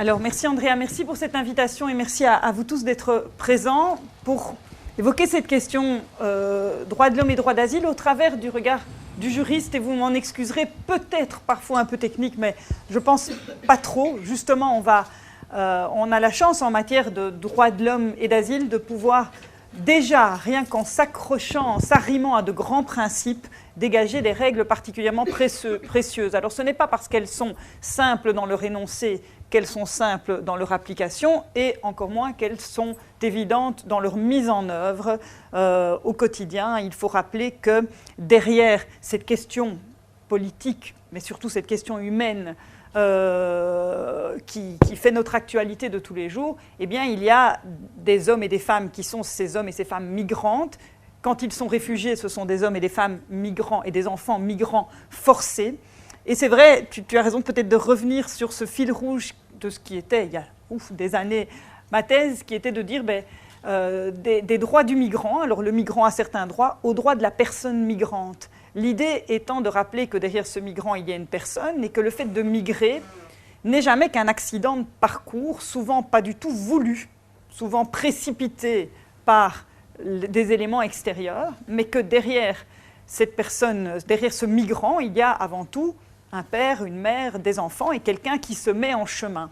Alors, merci Andrea, merci pour cette invitation et merci à vous tous d'être présents pour évoquer cette question droit de l'homme et droit d'asile au travers du regard du juriste. Et vous m'en excuserez, peut-être parfois un peu technique, mais je pense pas trop. Justement, on a la chance en matière de droit de l'homme et d'asile de pouvoir déjà, rien qu'en s'accrochant, en s'arrimant à de grands principes, dégager des règles particulièrement précieuses. Alors ce n'est pas parce qu'elles sont simples dans leur énoncé qu'elles sont simples dans leur application et encore moins qu'elles sont évidentes dans leur mise en œuvre au quotidien. Il faut rappeler que derrière cette question politique, mais surtout cette question humaine qui fait notre actualité de tous les jours, eh bien, il y a des hommes et des femmes qui sont ces hommes et ces femmes migrantes. Quand ils sont réfugiés, ce sont des hommes et des femmes migrants et des enfants migrants forcés. Et c'est vrai, tu as raison peut-être de revenir sur ce fil rouge de ce qui était, il y a des années, ma thèse, qui était de dire des droits du migrant. Alors le migrant a certains droits, aux droits de la personne migrante. L'idée étant de rappeler que derrière ce migrant, il y a une personne et que le fait de migrer n'est jamais qu'un accident de parcours, souvent pas du tout voulu, souvent précipité par des éléments extérieurs, mais que derrière cette personne, derrière ce migrant, il y a avant tout un père, une mère, des enfants et quelqu'un qui se met en chemin.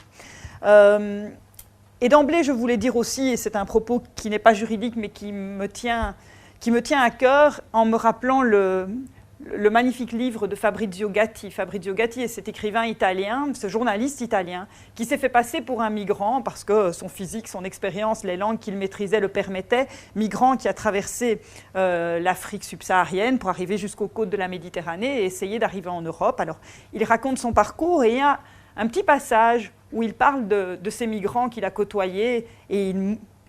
Et d'emblée, je voulais dire aussi, et c'est un propos qui n'est pas juridique, mais qui me tient à cœur en me rappelant le magnifique livre de Fabrizio Gatti. Fabrizio Gatti est cet écrivain italien, ce journaliste italien, qui s'est fait passer pour un migrant parce que son physique, son expérience, les langues qu'il maîtrisait le permettaient. Migrant qui a traversé l'Afrique subsaharienne pour arriver jusqu'aux côtes de la Méditerranée et essayer d'arriver en Europe. Alors, il raconte son parcours et il y a un petit passage où il parle de ces migrants qu'il a côtoyés et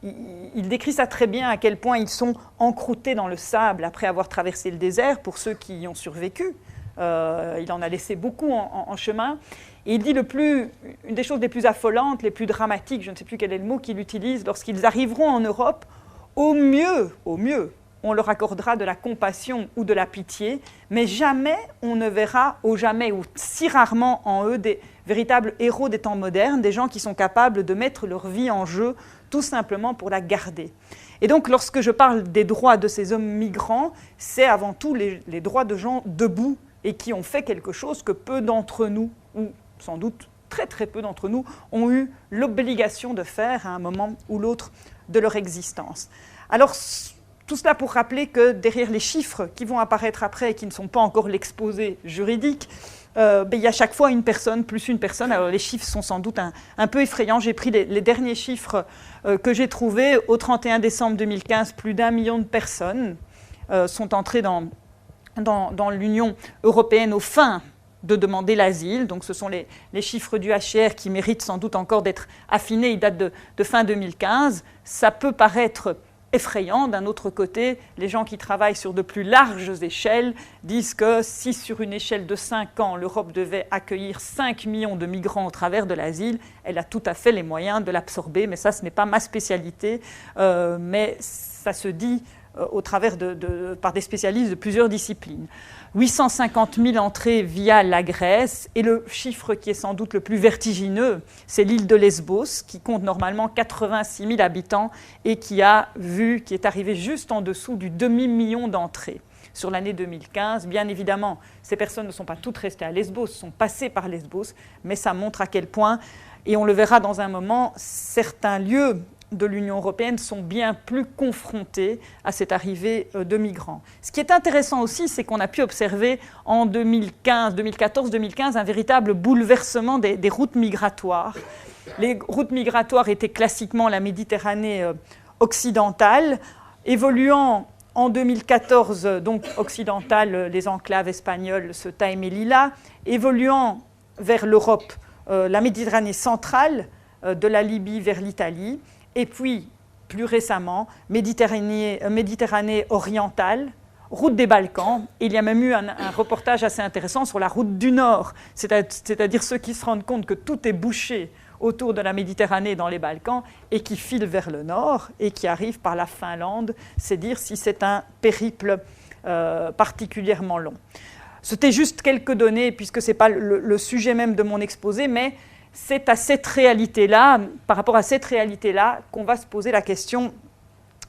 il décrit ça très bien, à quel point ils sont encroutés dans le sable après avoir traversé le désert, pour ceux qui y ont survécu. Il en a laissé beaucoup en chemin. Et il dit une des choses les plus affolantes, les plus dramatiques, je ne sais plus quel est le mot qu'il utilise, lorsqu'ils arriveront en Europe, au mieux, on leur accordera de la compassion ou de la pitié, mais jamais on ne verra, ou si rarement en eux, des véritables héros des temps modernes, des gens qui sont capables de mettre leur vie en jeu tout simplement pour la garder. Et donc, lorsque je parle des droits de ces hommes migrants, c'est avant tout les droits de gens debout et qui ont fait quelque chose que peu d'entre nous, ou sans doute très très peu d'entre nous, ont eu l'obligation de faire à un moment ou l'autre de leur existence. Alors, tout cela pour rappeler que derrière les chiffres qui vont apparaître après et qui ne sont pas encore l'exposé juridique, il y a chaque fois une personne, plus une personne. Alors les chiffres sont sans doute un peu effrayants. J'ai pris les derniers chiffres que j'ai trouvés. Au 31 décembre 2015, plus d'1 million de personnes sont entrées dans l'Union européenne aux fins de demander l'asile. Donc ce sont les chiffres du HCR qui méritent sans doute encore d'être affinés. Ils datent de fin 2015. Ça peut paraître effrayant. D'un autre côté, les gens qui travaillent sur de plus larges échelles disent que si sur une échelle de 5 ans, l'Europe devait accueillir 5 millions de migrants au travers de l'asile, elle a tout à fait les moyens de l'absorber, mais ça, ce n'est pas ma spécialité, mais ça se dit au travers par des spécialistes de plusieurs disciplines. 850 000 entrées via la Grèce, et le chiffre qui est sans doute le plus vertigineux, c'est l'île de Lesbos, qui compte normalement 86 000 habitants et qui est arrivé juste en dessous du demi-million d'entrées sur l'année 2015. Bien évidemment, ces personnes ne sont pas toutes restées à Lesbos, sont passées par Lesbos, mais ça montre à quel point, et on le verra dans un moment, certains lieux de l'Union européenne sont bien plus confrontés à cette arrivée de migrants. Ce qui est intéressant aussi, c'est qu'on a pu observer en 2014-2015 un véritable bouleversement des routes migratoires. Les routes migratoires étaient classiquement la Méditerranée occidentale, évoluant en 2014, donc occidentale, les enclaves espagnoles, Ceuta et Melilla, évoluant vers l'Europe, la Méditerranée centrale, de la Libye vers l'Italie, et puis, plus récemment, Méditerranée orientale, route des Balkans. Il y a même eu un reportage assez intéressant sur la route du Nord, c'est-à-dire ceux qui se rendent compte que tout est bouché autour de la Méditerranée dans les Balkans et qui filent vers le nord et qui arrivent par la Finlande. C'est dire si c'est un périple particulièrement long. C'était juste quelques données, puisque ce n'est pas le sujet même de mon exposé, mais c'est à cette réalité-là, par rapport à cette réalité-là, qu'on va se poser la question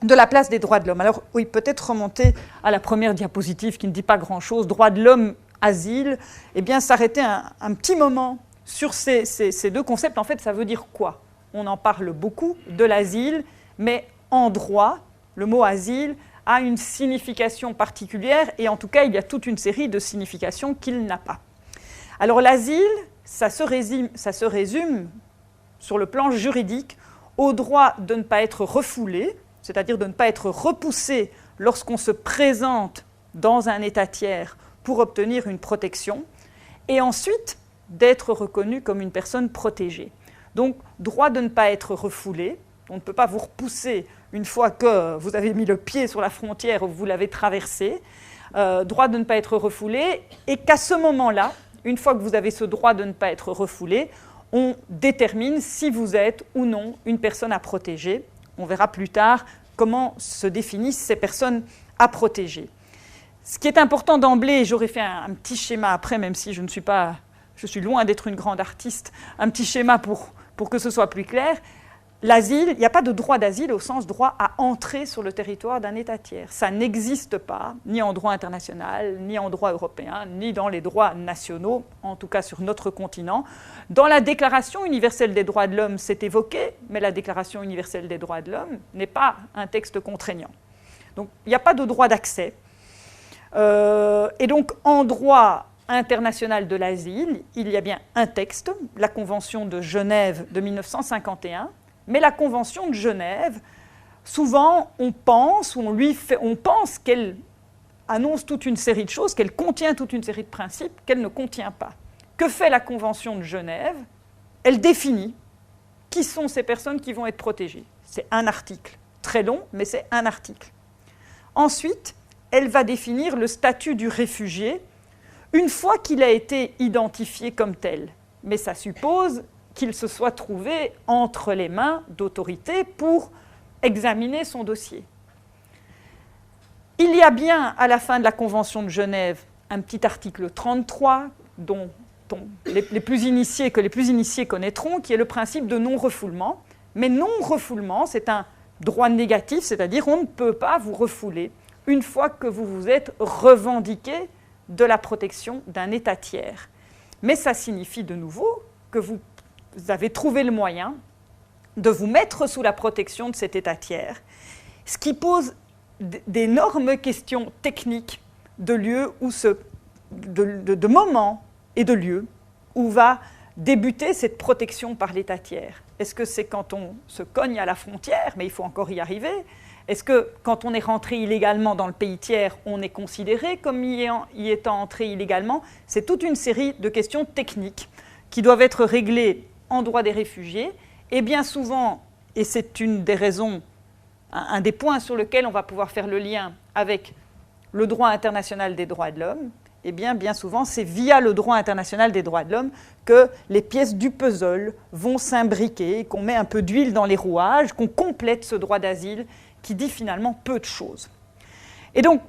de la place des droits de l'homme. Alors oui, peut-être remonter à la première diapositive qui ne dit pas grand-chose, droits de l'homme, asile, eh bien s'arrêter un petit moment sur ces deux concepts. En fait, ça veut dire quoi? On en parle beaucoup de l'asile, mais en droit, le mot asile a une signification particulière, et en tout cas, il y a toute une série de significations qu'il n'a pas. Alors l'asile, ça se résume sur le plan juridique au droit de ne pas être refoulé, c'est-à-dire de ne pas être repoussé lorsqu'on se présente dans un État tiers pour obtenir une protection, et ensuite d'être reconnu comme une personne protégée. Donc, droit de ne pas être refoulé, on ne peut pas vous repousser une fois que vous avez mis le pied sur la frontière ou vous l'avez traversée, droit de ne pas être refoulé, et qu'à ce moment-là, une fois que vous avez ce droit de ne pas être refoulé, on détermine si vous êtes ou non une personne à protéger. On verra plus tard comment se définissent ces personnes à protéger. Ce qui est important d'emblée, j'aurais fait un petit schéma après, même si je suis loin d'être une grande artiste, un petit schéma pour que ce soit plus clair. L'asile, il n'y a pas de droit d'asile au sens droit à entrer sur le territoire d'un État tiers. Ça n'existe pas, ni en droit international, ni en droit européen, ni dans les droits nationaux, en tout cas sur notre continent. Dans la Déclaration universelle des droits de l'homme, c'est évoqué, mais la Déclaration universelle des droits de l'homme n'est pas un texte contraignant. Donc il n'y a pas de droit d'accès. Et donc en droit international de l'asile, il y a bien un texte, la Convention de Genève de 1951, mais la Convention de Genève, souvent on pense qu'elle annonce toute une série de choses, qu'elle contient toute une série de principes qu'elle ne contient pas. Que fait la Convention de Genève? Elle définit qui sont ces personnes qui vont être protégées. C'est un article, très long, mais c'est un article. Ensuite, elle va définir le statut du réfugié une fois qu'il a été identifié comme tel. Mais ça suppose qu'il se soit trouvé entre les mains d'autorités pour examiner son dossier. Il y a bien, à la fin de la Convention de Genève, un petit article 33, dont les plus initiés connaîtront, qui est le principe de non-refoulement. Mais non-refoulement, c'est un droit négatif, c'est-à-dire on ne peut pas vous refouler une fois que vous vous êtes revendiqué de la protection d'un État tiers. Mais ça signifie de nouveau que vous avez trouvé le moyen de vous mettre sous la protection de cet État tiers, ce qui pose d'énormes questions techniques de lieu où de moments et de lieux où va débuter cette protection par l'État tiers. Est-ce que c'est quand on se cogne à la frontière, mais il faut encore y arriver? Est-ce que quand on est rentré illégalement dans le pays tiers, on est considéré comme y étant entré illégalement? C'est toute une série de questions techniques qui doivent être réglées en droit des réfugiés, et bien souvent, et c'est une des raisons, un des points sur lesquels on va pouvoir faire le lien avec le droit international des droits de l'homme, et bien souvent, c'est via le droit international des droits de l'homme que les pièces du puzzle vont s'imbriquer, qu'on met un peu d'huile dans les rouages, qu'on complète ce droit d'asile qui dit finalement peu de choses. Et donc,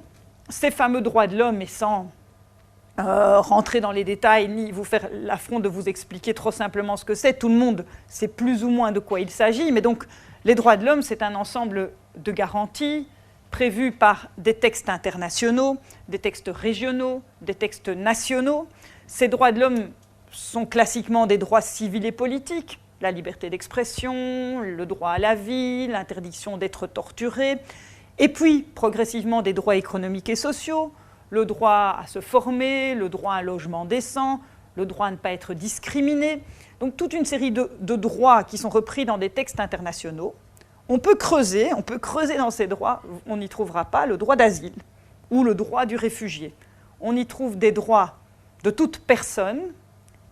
ces fameux droits de l'homme, et sans rentrer dans les détails, ni vous faire l'affront de vous expliquer trop simplement ce que c'est, tout le monde sait plus ou moins de quoi il s'agit, mais donc les droits de l'homme, c'est un ensemble de garanties prévues par des textes internationaux, des textes régionaux, des textes nationaux. Ces droits de l'homme sont classiquement des droits civils et politiques, la liberté d'expression, le droit à la vie, l'interdiction d'être torturé, et puis progressivement des droits économiques et sociaux, le droit à se former, le droit à un logement décent, le droit à ne pas être discriminé. Donc toute une série de droits qui sont repris dans des textes internationaux. On peut creuser dans ces droits, on n'y trouvera pas le droit d'asile ou le droit du réfugié. On y trouve des droits de toute personne,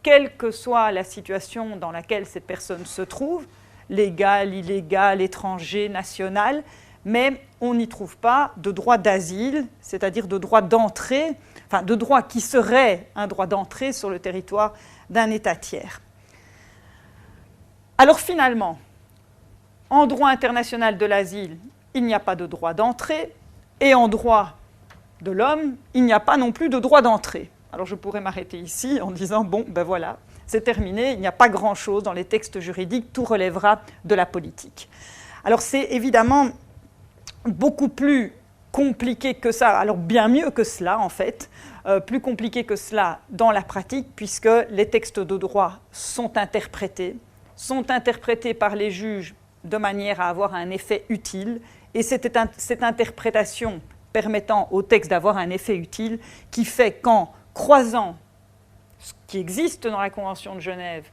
quelle que soit la situation dans laquelle cette personne se trouve, légale, illégale, étranger, national, mais on n'y trouve pas de droit d'asile, c'est-à-dire de droit d'entrée, enfin de droit qui serait un droit d'entrée sur le territoire d'un État tiers. Alors finalement, en droit international de l'asile, il n'y a pas de droit d'entrée, et en droit de l'homme, il n'y a pas non plus de droit d'entrée. Alors je pourrais m'arrêter ici en disant, bon, ben voilà, c'est terminé, il n'y a pas grand-chose dans les textes juridiques, tout relèvera de la politique. Alors c'est évidemment beaucoup plus compliqué que ça, alors bien mieux que cela en fait, plus compliqué que cela dans la pratique, puisque les textes de droit sont interprétés par les juges de manière à avoir un effet utile, et c'est cette interprétation permettant au texte d'avoir un effet utile qui fait qu'en croisant ce qui existe dans la Convention de Genève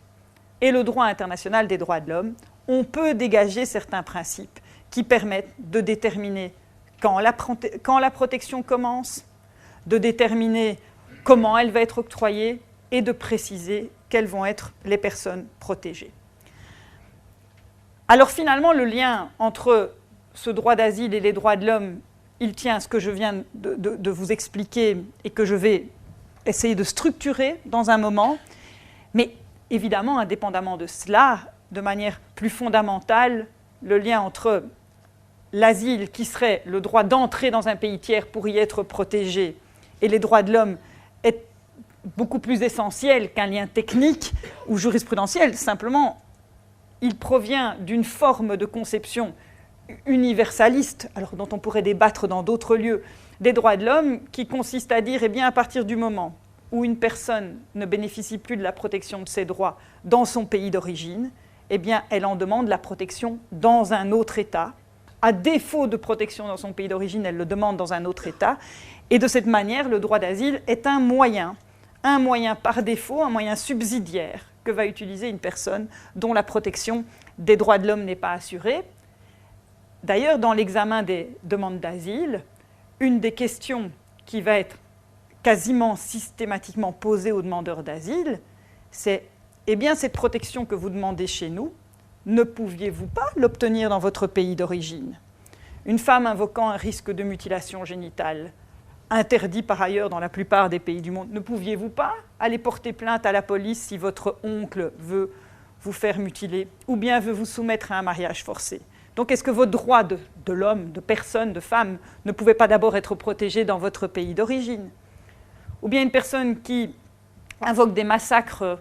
et le droit international des droits de l'homme, on peut dégager certains principes qui permettent de déterminer quand la protection commence, de déterminer comment elle va être octroyée et de préciser quelles vont être les personnes protégées. Alors finalement, le lien entre ce droit d'asile et les droits de l'homme, il tient à ce que je viens de vous expliquer et que je vais essayer de structurer dans un moment, mais évidemment, indépendamment de cela, de manière plus fondamentale, le lien entre l'asile, qui serait le droit d'entrer dans un pays tiers pour y être protégé, et les droits de l'homme est beaucoup plus essentiel qu'un lien technique ou jurisprudentiel. Simplement, il provient d'une forme de conception universaliste, alors dont on pourrait débattre dans d'autres lieux, des droits de l'homme, qui consiste à dire, eh bien, à partir du moment où une personne ne bénéficie plus de la protection de ses droits dans son pays d'origine, eh bien, elle en demande la protection dans un autre État. À défaut de protection dans son pays d'origine, elle le demande dans un autre État. Et de cette manière, le droit d'asile est un moyen par défaut, un moyen subsidiaire que va utiliser une personne dont la protection des droits de l'homme n'est pas assurée. D'ailleurs, dans l'examen des demandes d'asile, une des questions qui va être quasiment systématiquement posée aux demandeurs d'asile, c'est « Eh bien, cette protection que vous demandez chez nous, ne pouviez-vous pas l'obtenir dans votre pays d'origine ?» Une femme invoquant un risque de mutilation génitale, interdit par ailleurs dans la plupart des pays du monde, ne pouviez-vous pas aller porter plainte à la police si votre oncle veut vous faire mutiler ou bien veut vous soumettre à un mariage forcé? Donc est-ce que vos droits de l'homme, de personne, de femme, ne pouvaient pas d'abord être protégés dans votre pays d'origine? Ou bien une personne qui invoque des massacres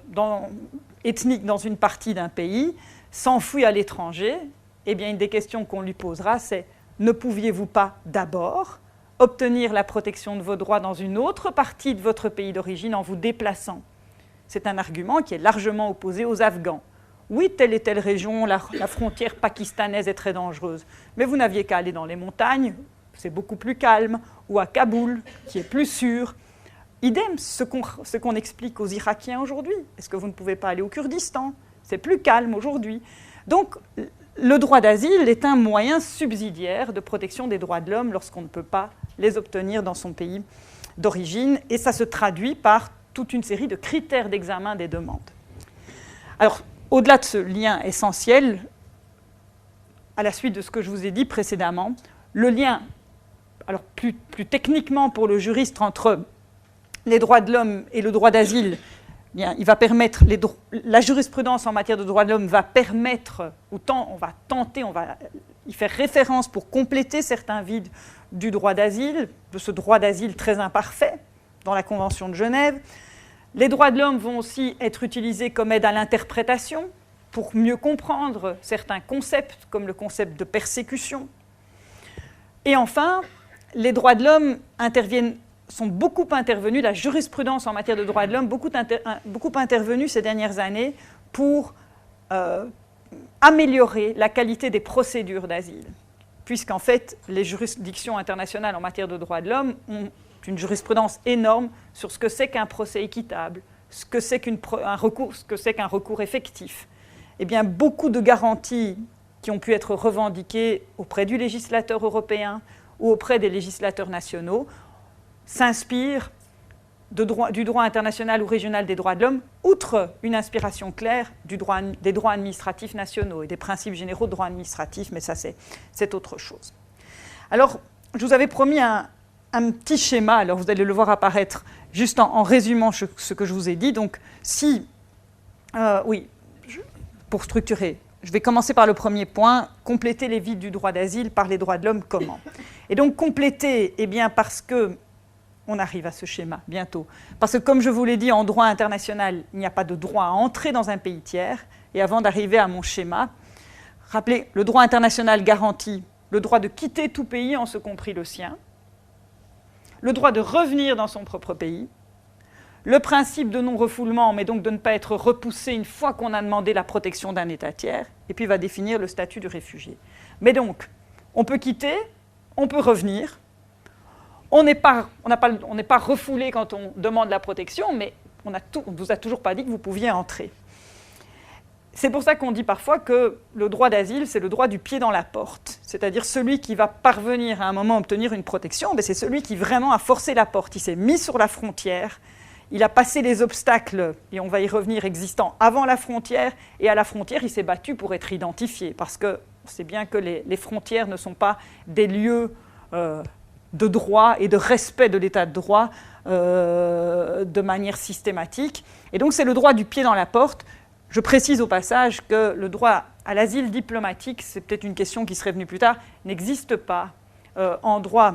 ethniques dans une partie d'un pays, s'enfuit à l'étranger, eh bien une des questions qu'on lui posera, c'est « Ne pouviez-vous pas d'abord obtenir la protection de vos droits dans une autre partie de votre pays d'origine en vous déplaçant ?» C'est un argument qui est largement opposé aux Afghans. Oui, telle et telle région, la frontière pakistanaise est très dangereuse, mais vous n'aviez qu'à aller dans les montagnes, c'est beaucoup plus calme, ou à Kaboul, qui est plus sûr. Idem, ce qu'on explique aux Irakiens aujourd'hui. Est-ce que vous ne pouvez pas aller au Kurdistan? C'est plus calme aujourd'hui. Donc, le droit d'asile est un moyen subsidiaire de protection des droits de l'homme lorsqu'on ne peut pas les obtenir dans son pays d'origine, et ça se traduit par toute une série de critères d'examen des demandes. Alors, au-delà de ce lien essentiel, à la suite de ce que je vous ai dit précédemment, le lien, alors plus techniquement pour le juriste, entre les droits de l'homme et le droit d'asile, bien, il va permettre, la jurisprudence en matière de droits de l'homme va permettre, on va tenter, on va y faire référence pour compléter certains vides du droit d'asile, de ce droit d'asile très imparfait dans la Convention de Genève. Les droits de l'homme vont aussi être utilisés comme aide à l'interprétation pour mieux comprendre certains concepts, comme le concept de persécution. Et enfin, les droits de l'homme sont beaucoup intervenus, la jurisprudence en matière de droits de l'homme, beaucoup intervenue ces dernières années pour améliorer la qualité des procédures d'asile. Puisqu'en fait, les juridictions internationales en matière de droits de l'homme ont une jurisprudence énorme sur ce que c'est qu'un procès équitable, ce que c'est qu'un recours effectif. Eh bien, beaucoup de garanties qui ont pu être revendiquées auprès du législateur européen ou auprès des législateurs nationaux s'inspirent du droit international ou régional des droits de l'homme, outre une inspiration claire des droits administratifs nationaux et des principes généraux de droit administratif, mais ça c'est autre chose. Alors, je vous avais promis un petit schéma, alors vous allez le voir apparaître juste en résumant ce que je vous ai dit. Donc, pour structurer, je vais commencer par le premier point, compléter les vides du droit d'asile par les droits de l'homme, comment? Et donc, compléter, eh bien, parce que on arrive à ce schéma bientôt. Parce que comme je vous l'ai dit, en droit international, il n'y a pas de droit à entrer dans un pays tiers. Et avant d'arriver à mon schéma, rappelez, le droit international garantit le droit de quitter tout pays, en ce compris le sien, le droit de revenir dans son propre pays, le principe de non-refoulement, mais donc de ne pas être repoussé une fois qu'on a demandé la protection d'un État tiers, et puis va définir le statut du réfugié. Mais donc, on peut quitter, on peut revenir, on n'est pas refoulé quand on demande la protection, mais on ne vous a toujours pas dit que vous pouviez entrer. C'est pour ça qu'on dit parfois que le droit d'asile, c'est le droit du pied dans la porte. C'est-à-dire celui qui va parvenir à un moment à obtenir une protection, c'est celui qui vraiment a forcé la porte. Il s'est mis sur la frontière, il a passé les obstacles, et on va y revenir, existants avant la frontière, et à la frontière, il s'est battu pour être identifié, parce qu'on sait bien que les frontières ne sont pas des lieux de droit et de respect de l'état de droit de manière systématique. Et donc c'est le droit du pied dans la porte. Je précise au passage que le droit à l'asile diplomatique, c'est peut-être une question qui serait venue plus tard, n'existe pas en droit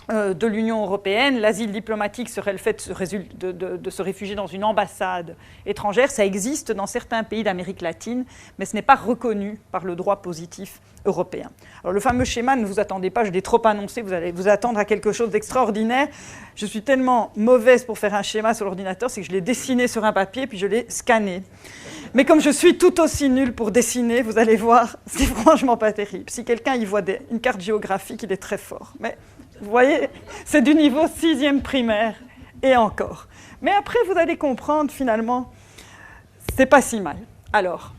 de l'Union européenne. L'asile diplomatique serait le fait de se réfugier dans une ambassade étrangère. Ça existe dans certains pays d'Amérique latine, mais ce n'est pas reconnu par le droit positif européen. Alors le fameux schéma, ne vous attendez pas, je l'ai trop annoncé, vous allez vous attendre à quelque chose d'extraordinaire. Je suis tellement mauvaise pour faire un schéma sur l'ordinateur, c'est que je l'ai dessiné sur un papier, puis je l'ai scanné. Mais comme je suis tout aussi nulle pour dessiner, vous allez voir, c'est franchement pas terrible. Si quelqu'un y voit une carte géographique, il est très fort. Mais vous voyez, c'est du niveau 6e primaire, et encore. Mais après, vous allez comprendre, finalement, c'est pas si mal. Alors,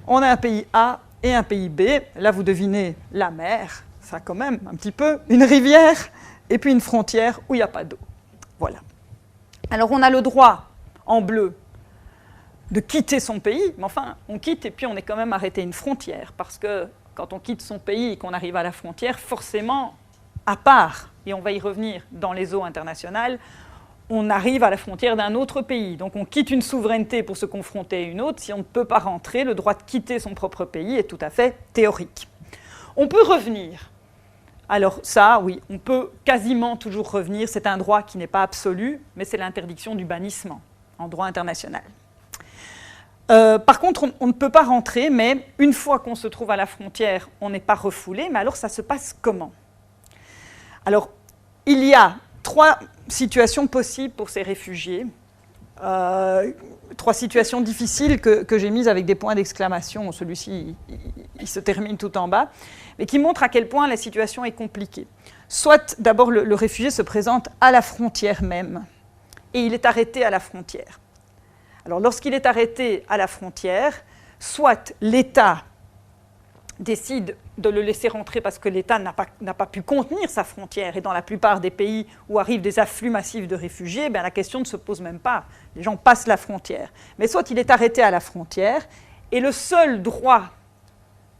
on a un pays A et un pays B. Là, vous devinez la mer, ça quand même, un petit peu, une rivière, et puis une frontière où il n'y a pas d'eau. Voilà. Alors, on a le droit, en bleu, de quitter son pays, mais enfin, on quitte et puis on est quand même arrêté à une frontière, parce que quand on quitte son pays et qu'on arrive à la frontière, forcément, à part, et on va y revenir dans les eaux internationales, on arrive à la frontière d'un autre pays. Donc on quitte une souveraineté pour se confronter à une autre. Si on ne peut pas rentrer, le droit de quitter son propre pays est tout à fait théorique. On peut revenir. Alors ça, oui, on peut quasiment toujours revenir. C'est un droit qui n'est pas absolu, mais c'est l'interdiction du bannissement en droit international. Par contre, on ne peut pas rentrer, mais une fois qu'on se trouve à la frontière, on n'est pas refoulé. Mais alors, ça se passe comment ? Alors, il y a 3 situations possibles pour ces réfugiés. 3 situations difficiles que j'ai mises avec des points d'exclamation. Celui-ci, il se termine tout en bas, mais qui montrent à quel point la situation est compliquée. Soit, d'abord, le réfugié se présente à la frontière même, et il est arrêté à la frontière. Alors, lorsqu'il est arrêté à la frontière, soit l'État décide de le laisser rentrer parce que l'État n'a pas pu contenir sa frontière, et dans la plupart des pays où arrivent des afflux massifs de réfugiés, la question ne se pose même pas. Les gens passent la frontière. Mais soit il est arrêté à la frontière, et le seul droit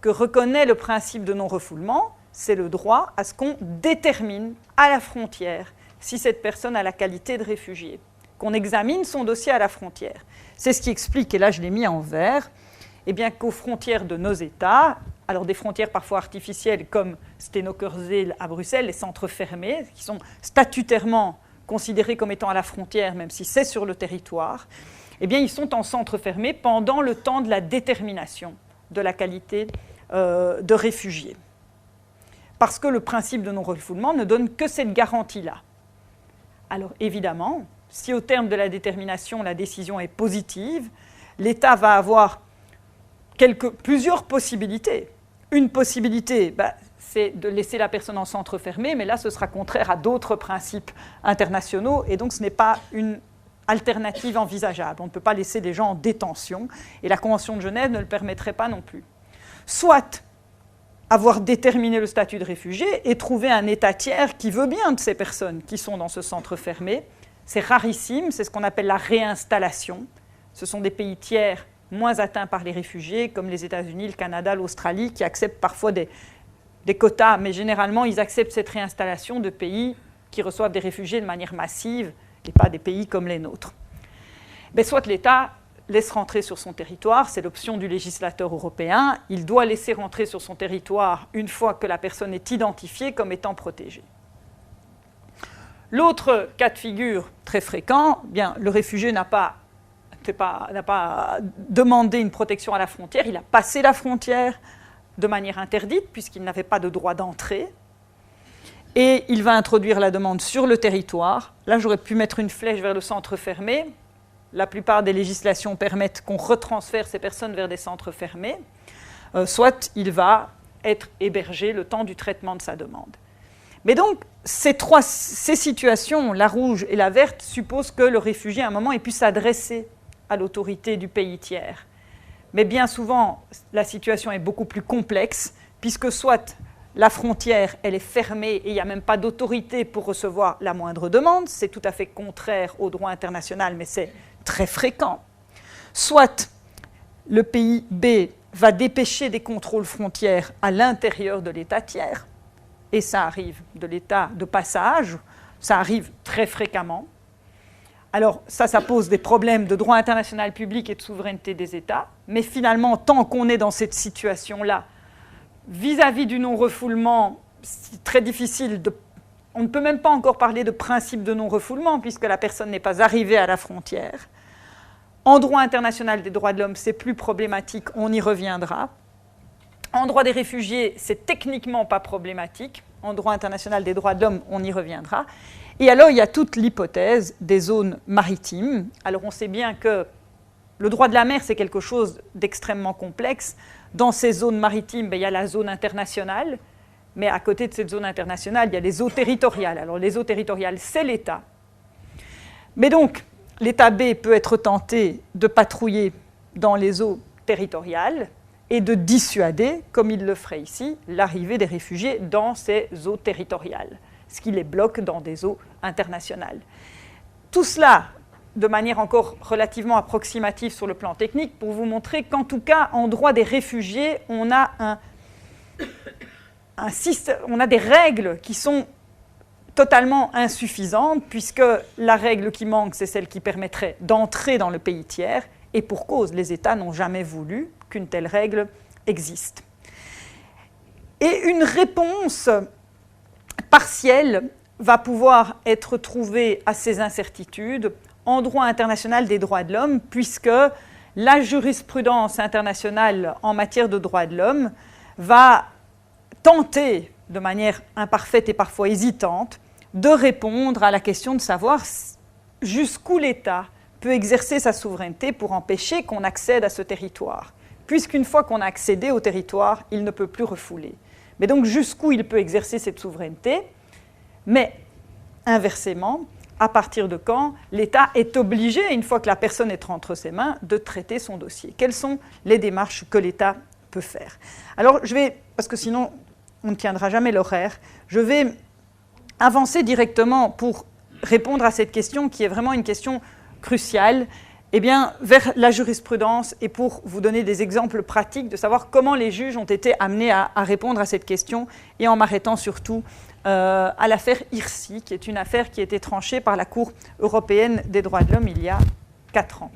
que reconnaît le principe de non-refoulement, c'est le droit à ce qu'on détermine à la frontière si cette personne a la qualité de réfugié, qu'on examine son dossier à la frontière. C'est ce qui explique, et là je l'ai mis en vert, qu'aux frontières de nos États, alors des frontières parfois artificielles comme Stenokerzeel à Bruxelles, les centres fermés, qui sont statutairement considérés comme étant à la frontière, même si c'est sur le territoire, ils sont en centre fermé pendant le temps de la détermination de la qualité de réfugié. Parce que le principe de non-refoulement ne donne que cette garantie-là. Alors évidemment, si au terme de la détermination, la décision est positive, l'État va avoir plusieurs possibilités. Une possibilité, c'est de laisser la personne en centre fermé, mais là, ce sera contraire à d'autres principes internationaux, et donc ce n'est pas une alternative envisageable. On ne peut pas laisser des gens en détention, et la Convention de Genève ne le permettrait pas non plus. Soit avoir déterminé le statut de réfugié et trouver un État tiers qui veut bien de ces personnes qui sont dans ce centre fermé. C'est rarissime, c'est ce qu'on appelle la réinstallation. Ce sont des pays tiers moins atteints par les réfugiés, comme les États-Unis, le Canada, l'Australie, qui acceptent parfois des quotas, mais généralement, ils acceptent cette réinstallation de pays qui reçoivent des réfugiés de manière massive, et pas des pays comme les nôtres. Soit l'État laisse rentrer sur son territoire, c'est l'option du législateur européen, il doit laisser rentrer sur son territoire une fois que la personne est identifiée comme étant protégée. L'autre cas de figure très fréquent, bien, le réfugié n'a pas demandé une protection à la frontière, il a passé la frontière de manière interdite puisqu'il n'avait pas de droit d'entrée et il va introduire la demande sur le territoire. Là, j'aurais pu mettre une flèche vers le centre fermé. La plupart des législations permettent qu'on retransfère ces personnes vers des centres fermés, soit il va être hébergé le temps du traitement de sa demande. Mais donc, ces situations, la rouge et la verte, supposent que le réfugié, à un moment, ait pu s'adresser à l'autorité du pays tiers. Mais bien souvent, la situation est beaucoup plus complexe, puisque soit la frontière, elle est fermée et il n'y a même pas d'autorité pour recevoir la moindre demande, c'est tout à fait contraire au droit international, mais c'est très fréquent. Soit le pays B va dépêcher des contrôles frontières à l'intérieur de l'État tiers, et ça arrive de l'État de passage, ça arrive très fréquemment. Alors ça pose des problèmes de droit international public et de souveraineté des États, mais finalement, tant qu'on est dans cette situation-là, vis-à-vis du non-refoulement, c'est très difficile on ne peut même pas encore parler de principe de non-refoulement, puisque la personne n'est pas arrivée à la frontière. En droit international des droits de l'homme, c'est plus problématique, on y reviendra. En droit des réfugiés, c'est techniquement pas problématique. En droit international des droits de l'homme, on y reviendra. Et alors, il y a toute l'hypothèse des zones maritimes. Alors, on sait bien que le droit de la mer, c'est quelque chose d'extrêmement complexe. Dans ces zones maritimes, il y a la zone internationale, mais à côté de cette zone internationale, il y a les eaux territoriales. Alors, les eaux territoriales, c'est l'État. Mais donc, l'État B peut être tenté de patrouiller dans les eaux territoriales et de dissuader, comme il le ferait ici, l'arrivée des réfugiés dans ces eaux territoriales, ce qui les bloque dans des eaux internationales. Tout cela, de manière encore relativement approximative sur le plan technique, pour vous montrer qu'en tout cas, en droit des réfugiés, on a on a des règles qui sont totalement insuffisantes, puisque la règle qui manque, c'est celle qui permettrait d'entrer dans le pays tiers, et pour cause, les États n'ont jamais voulu qu'une telle règle existe. Et une réponse partielle va pouvoir être trouvée à ces incertitudes en droit international des droits de l'homme, puisque la jurisprudence internationale en matière de droits de l'homme va tenter, de manière imparfaite et parfois hésitante, de répondre à la question de savoir jusqu'où l'État peut exercer sa souveraineté pour empêcher qu'on accède à ce territoire. Puisqu'une fois qu'on a accédé au territoire, il ne peut plus refouler. Mais donc jusqu'où il peut exercer cette souveraineté, mais inversement, à partir de quand l'État est obligé, une fois que la personne est entre ses mains, de traiter son dossier. Quelles sont les démarches que l'État peut faire? Alors je vais, parce que sinon on ne tiendra jamais l'horaire, je vais avancer directement pour répondre à cette question qui est vraiment une question cruciale, eh bien, vers la jurisprudence et pour vous donner des exemples pratiques de savoir comment les juges ont été amenés à répondre à cette question et en m'arrêtant surtout à l'affaire Hirsi, qui est une affaire qui a été tranchée par la Cour européenne des droits de l'homme il y a 4 ans.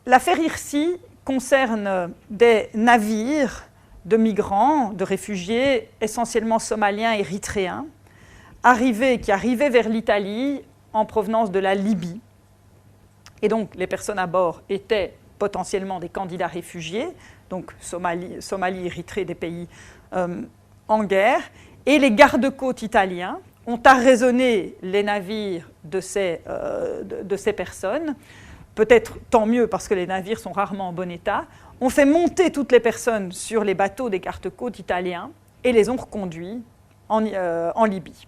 L'affaire Hirsi concerne des navires de migrants, de réfugiés, essentiellement somaliens et érythréens, qui arrivaient vers l'Italie en provenance de la Libye. Et donc, les personnes à bord étaient potentiellement des candidats réfugiés, donc Somalie, Érythrée, des pays en guerre. Et les gardes-côtes italiens ont arraisonné les navires de ces personnes, peut-être tant mieux parce que les navires sont rarement en bon état, ont fait monter toutes les personnes sur les bateaux des gardes-côtes italiens et les ont reconduits en Libye.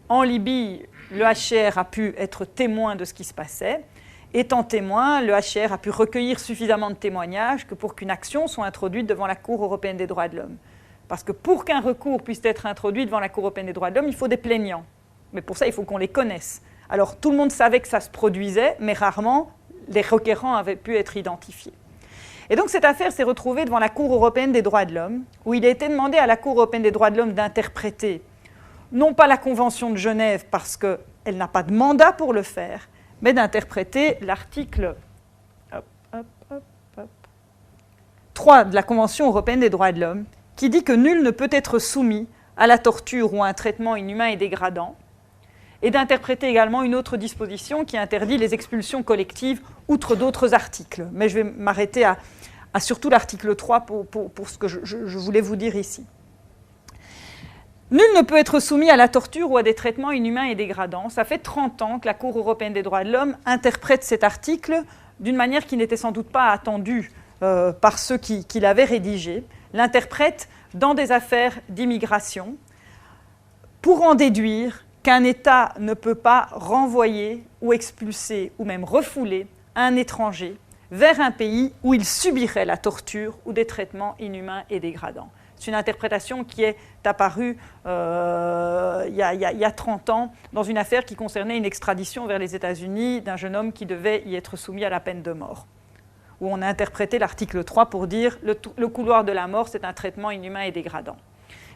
En Libye, le HCR a pu être témoin de ce qui se passait. Étant témoin, le HCR a pu recueillir suffisamment de témoignages que pour qu'une action soit introduite devant la Cour européenne des droits de l'homme. Parce que pour qu'un recours puisse être introduit devant la Cour européenne des droits de l'homme, il faut des plaignants. Mais pour ça, il faut qu'on les connaisse. Alors, tout le monde savait que ça se produisait, mais rarement, les requérants avaient pu être identifiés. Et donc, cette affaire s'est retrouvée devant la Cour européenne des droits de l'homme, où il a été demandé à la Cour européenne des droits de l'homme d'interpréter non pas la Convention de Genève, parce qu'elle n'a pas de mandat pour le faire, mais d'interpréter l'article 3 de la Convention européenne des droits de l'homme, qui dit que nul ne peut être soumis à la torture ou à un traitement inhumain et dégradant, et d'interpréter également une autre disposition qui interdit les expulsions collectives, outre d'autres articles. Mais je vais m'arrêter à surtout l'article 3 pour ce que je voulais vous dire ici. Nul ne peut être soumis à la torture ou à des traitements inhumains et dégradants. Ça fait 30 ans que la Cour européenne des droits de l'homme interprète cet article d'une manière qui n'était sans doute pas attendue par ceux qui l'avaient rédigé, l'interprète dans des affaires d'immigration pour en déduire qu'un État ne peut pas renvoyer ou expulser ou même refouler un étranger vers un pays où il subirait la torture ou des traitements inhumains et dégradants. C'est une interprétation qui est apparue il y a 30 ans dans une affaire qui concernait une extradition vers les États-Unis d'un jeune homme qui devait y être soumis à la peine de mort, où on a interprété l'article 3 pour dire le couloir de la mort, c'est un traitement inhumain et dégradant.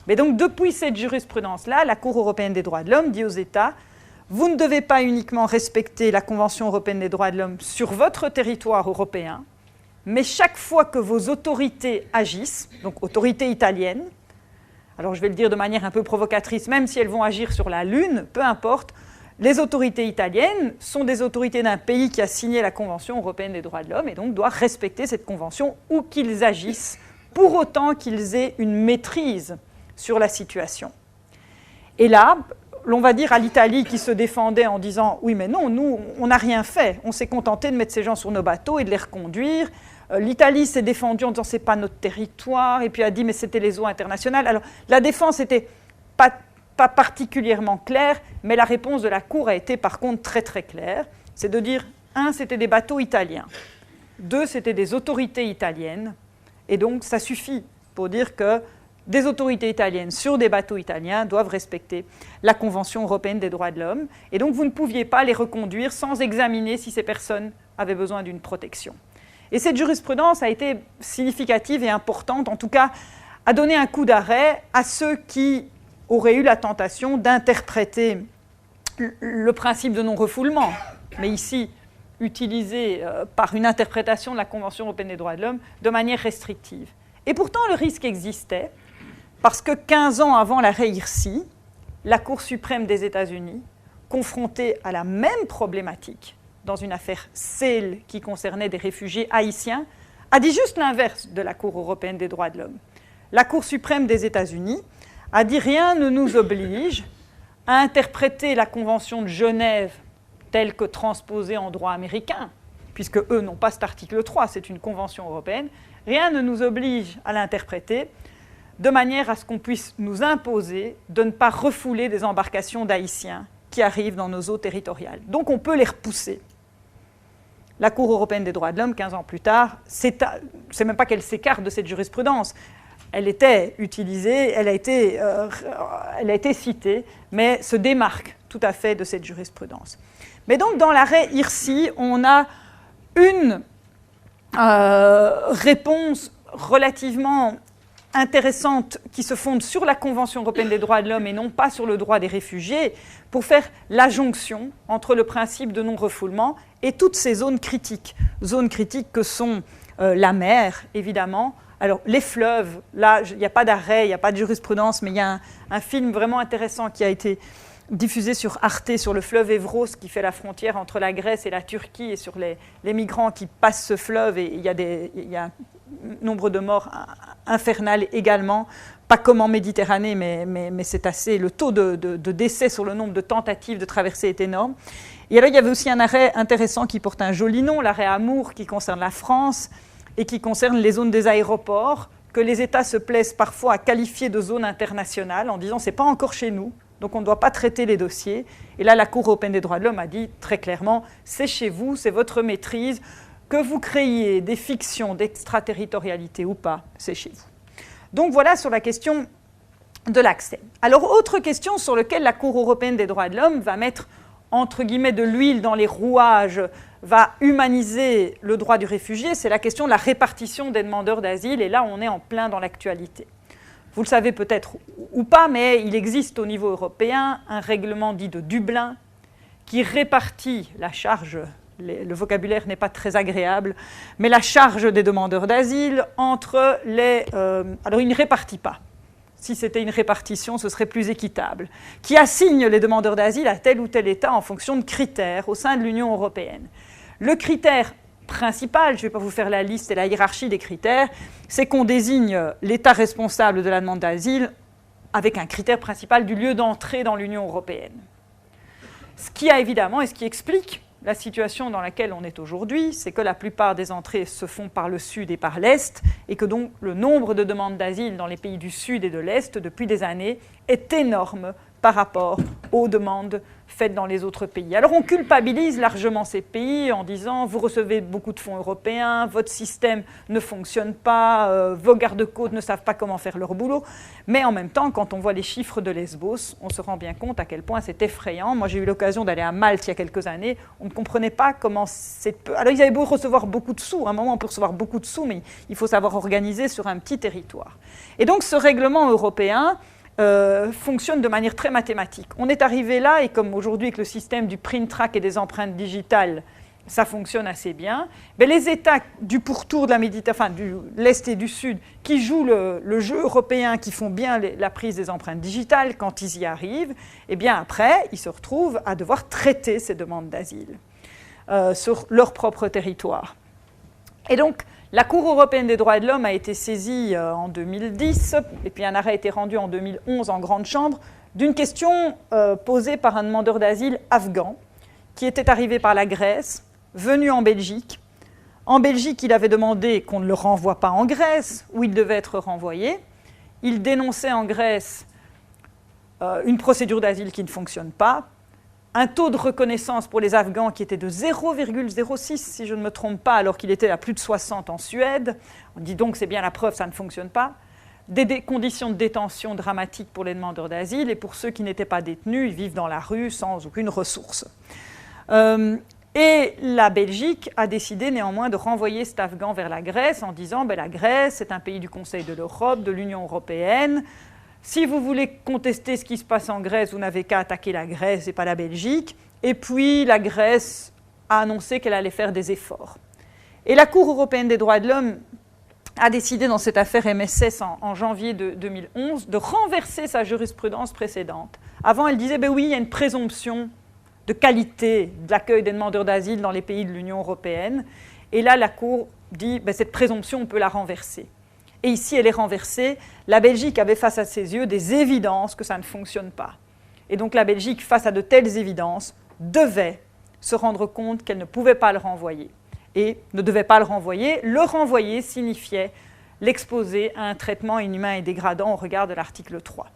Mais donc, depuis cette jurisprudence-là, la Cour européenne des droits de l'homme dit aux États, vous ne devez pas uniquement respecter la Convention européenne des droits de l'homme sur votre territoire européen, mais chaque fois que vos autorités agissent, donc autorités italiennes, alors je vais le dire de manière un peu provocatrice, même si elles vont agir sur la Lune, peu importe, les autorités italiennes sont des autorités d'un pays qui a signé la Convention européenne des droits de l'homme et donc doivent respecter cette convention où qu'ils agissent, pour autant qu'ils aient une maîtrise sur la situation. Et là, l'on va dire à l'Italie qui se défendait en disant « Oui, mais non, nous, on n'a rien fait. On s'est contenté de mettre ces gens sur nos bateaux et de les reconduire. » L'Italie s'est défendue en disant « C'est pas notre territoire. » Et puis a dit « Mais c'était les eaux internationales. » Alors, la défense n'était pas particulièrement claire, mais la réponse de la Cour a été par contre très très claire. C'est de dire « 1, c'était des bateaux italiens. 2, c'était des autorités italiennes. » Et donc, ça suffit pour dire que des autorités italiennes sur des bateaux italiens doivent respecter la Convention européenne des droits de l'homme. Et donc, vous ne pouviez pas les reconduire sans examiner si ces personnes avaient besoin d'une protection. Et cette jurisprudence a été significative et importante, en tout cas, a donné un coup d'arrêt à ceux qui auraient eu la tentation d'interpréter le principe de non-refoulement, mais ici utilisé par une interprétation de la Convention européenne des droits de l'homme de manière restrictive. Et pourtant, le risque existait, parce que 15 ans avant l'arrêt Hirsi, la Cour suprême des États-Unis, confrontée à la même problématique dans une affaire Sale qui concernait des réfugiés haïtiens, a dit juste l'inverse de la Cour européenne des droits de l'homme. La Cour suprême des États-Unis a dit « Rien ne nous oblige à interpréter la Convention de Genève telle que transposée en droit américain, puisque eux n'ont pas cet article 3, c'est une convention européenne, rien ne nous oblige à l'interpréter de manière à ce qu'on puisse nous imposer de ne pas refouler des embarcations d'Haïtiens qui arrivent dans nos eaux territoriales. Donc on peut les repousser. » La Cour européenne des droits de l'homme, 15 ans plus tard, c'est même pas qu'elle s'écarte de cette jurisprudence. Elle était utilisée, elle a été citée, mais se démarque tout à fait de cette jurisprudence. Mais donc, dans l'arrêt Hirsi, on a une réponse relativement intéressante qui se fonde sur la Convention européenne des droits de l'homme et non pas sur le droit des réfugiés, pour faire la jonction entre le principe de non-refoulement et toutes ces zones critiques que sont la mer, évidemment. Alors, les fleuves, là, il n'y a pas d'arrêt, il n'y a pas de jurisprudence, mais il y a un film vraiment intéressant qui a été diffusé sur Arte, sur le fleuve Evros, qui fait la frontière entre la Grèce et la Turquie, et sur les migrants qui passent ce fleuve, et il y a un nombre de morts infernal également, pas comme en Méditerranée, mais c'est assez, le taux de décès sur le nombre de tentatives de traversée est énorme. Et alors, il y avait aussi un arrêt intéressant qui porte un joli nom, l'arrêt Amour, qui concerne la France, et qui concerne les zones des aéroports, que les États se plaisent parfois à qualifier de zones internationales, en disant « c'est pas encore chez nous ». Donc on ne doit pas traiter les dossiers. Et là, la Cour européenne des droits de l'homme a dit très clairement, c'est chez vous, c'est votre maîtrise, que vous créiez des fictions d'extraterritorialité ou pas, c'est chez vous. Donc voilà sur la question de l'accès. Alors autre question sur laquelle la Cour européenne des droits de l'homme va mettre entre guillemets de l'huile dans les rouages, va humaniser le droit du réfugié, c'est la question de la répartition des demandeurs d'asile, et là on est en plein dans l'actualité. Vous le savez peut-être ou pas, mais il existe au niveau européen un règlement dit de Dublin qui répartit la charge, le vocabulaire n'est pas très agréable, mais la charge des demandeurs d'asile entre les... alors il ne répartit pas. si c'était une répartition, ce serait plus équitable, qui assigne les demandeurs d'asile à tel ou tel État en fonction de critères au sein de l'Union européenne. Le critère principal, je ne vais pas vous faire la liste et la hiérarchie des critères, c'est qu'on désigne l'État responsable de la demande d'asile avec un critère principal du lieu d'entrée dans l'Union européenne. Ce qui a évidemment, et ce qui explique la situation dans laquelle on est aujourd'hui, c'est que la plupart des entrées se font par le sud et par l'est, et que donc le nombre de demandes d'asile dans les pays du sud et de l'est depuis des années est énorme par rapport aux demandes faites dans les autres pays. Alors on culpabilise largement ces pays en disant « vous recevez beaucoup de fonds européens, votre système ne fonctionne pas, vos gardes-côtes ne savent pas comment faire leur boulot ». Mais en même temps, quand on voit les chiffres de Lesbos, on se rend bien compte à quel point c'est effrayant. Moi j'ai eu l'occasion d'aller à Malte il y a quelques années, on ne comprenait pas comment c'est peu. Alors ils avaient beau recevoir beaucoup de sous, à un moment on peut recevoir beaucoup de sous, mais il faut savoir organiser sur un petit territoire. Et donc ce règlement européen fonctionne de manière très mathématique. On est arrivé là, et comme aujourd'hui avec le système du print track et des empreintes digitales, ça fonctionne assez bien, mais les États du pourtour de la Méditerranée, enfin de l'Est et du Sud, qui jouent le jeu européen, qui font bien la prise des empreintes digitales, quand ils y arrivent, et bien après, ils se retrouvent à devoir traiter ces demandes d'asile sur leur propre territoire. Et donc, la Cour européenne des droits de l'homme a été saisie en 2010, et puis un arrêt a été rendu en 2011 en Grande Chambre, d'une question posée par un demandeur d'asile afghan, qui était arrivé par la Grèce, venu en Belgique. En Belgique, il avait demandé qu'on ne le renvoie pas en Grèce, où il devait être renvoyé. Il dénonçait en Grèce une procédure d'asile qui ne fonctionne pas, un taux de reconnaissance pour les Afghans qui était de 0,06, si je ne me trompe pas, alors qu'il était à plus de 60 en Suède. On dit donc c'est bien la preuve, ça ne fonctionne pas. Des conditions de détention dramatiques pour les demandeurs d'asile, et pour ceux qui n'étaient pas détenus, ils vivent dans la rue sans aucune ressource. Et la Belgique a décidé néanmoins de renvoyer cet Afghan vers la Grèce en disant la Grèce, c'est un pays du Conseil de l'Europe, de l'Union européenne. Si vous voulez contester ce qui se passe en Grèce, vous n'avez qu'à attaquer la Grèce et pas la Belgique. Et puis la Grèce a annoncé qu'elle allait faire des efforts. Et la Cour européenne des droits de l'homme a décidé dans cette affaire MSS en janvier 2011 de renverser sa jurisprudence précédente. Avant, elle disait oui, il y a une présomption de qualité de l'accueil des demandeurs d'asile dans les pays de l'Union européenne. Et là, la Cour dit cette présomption, on peut la renverser. Et ici, elle est renversée. La Belgique avait face à ses yeux des évidences que ça ne fonctionne pas. Et donc la Belgique, face à de telles évidences, devait se rendre compte qu'elle ne pouvait pas le renvoyer. Et ne devait pas le renvoyer. Le renvoyer signifiait l'exposer à un traitement inhumain et dégradant au regard de l'article 3.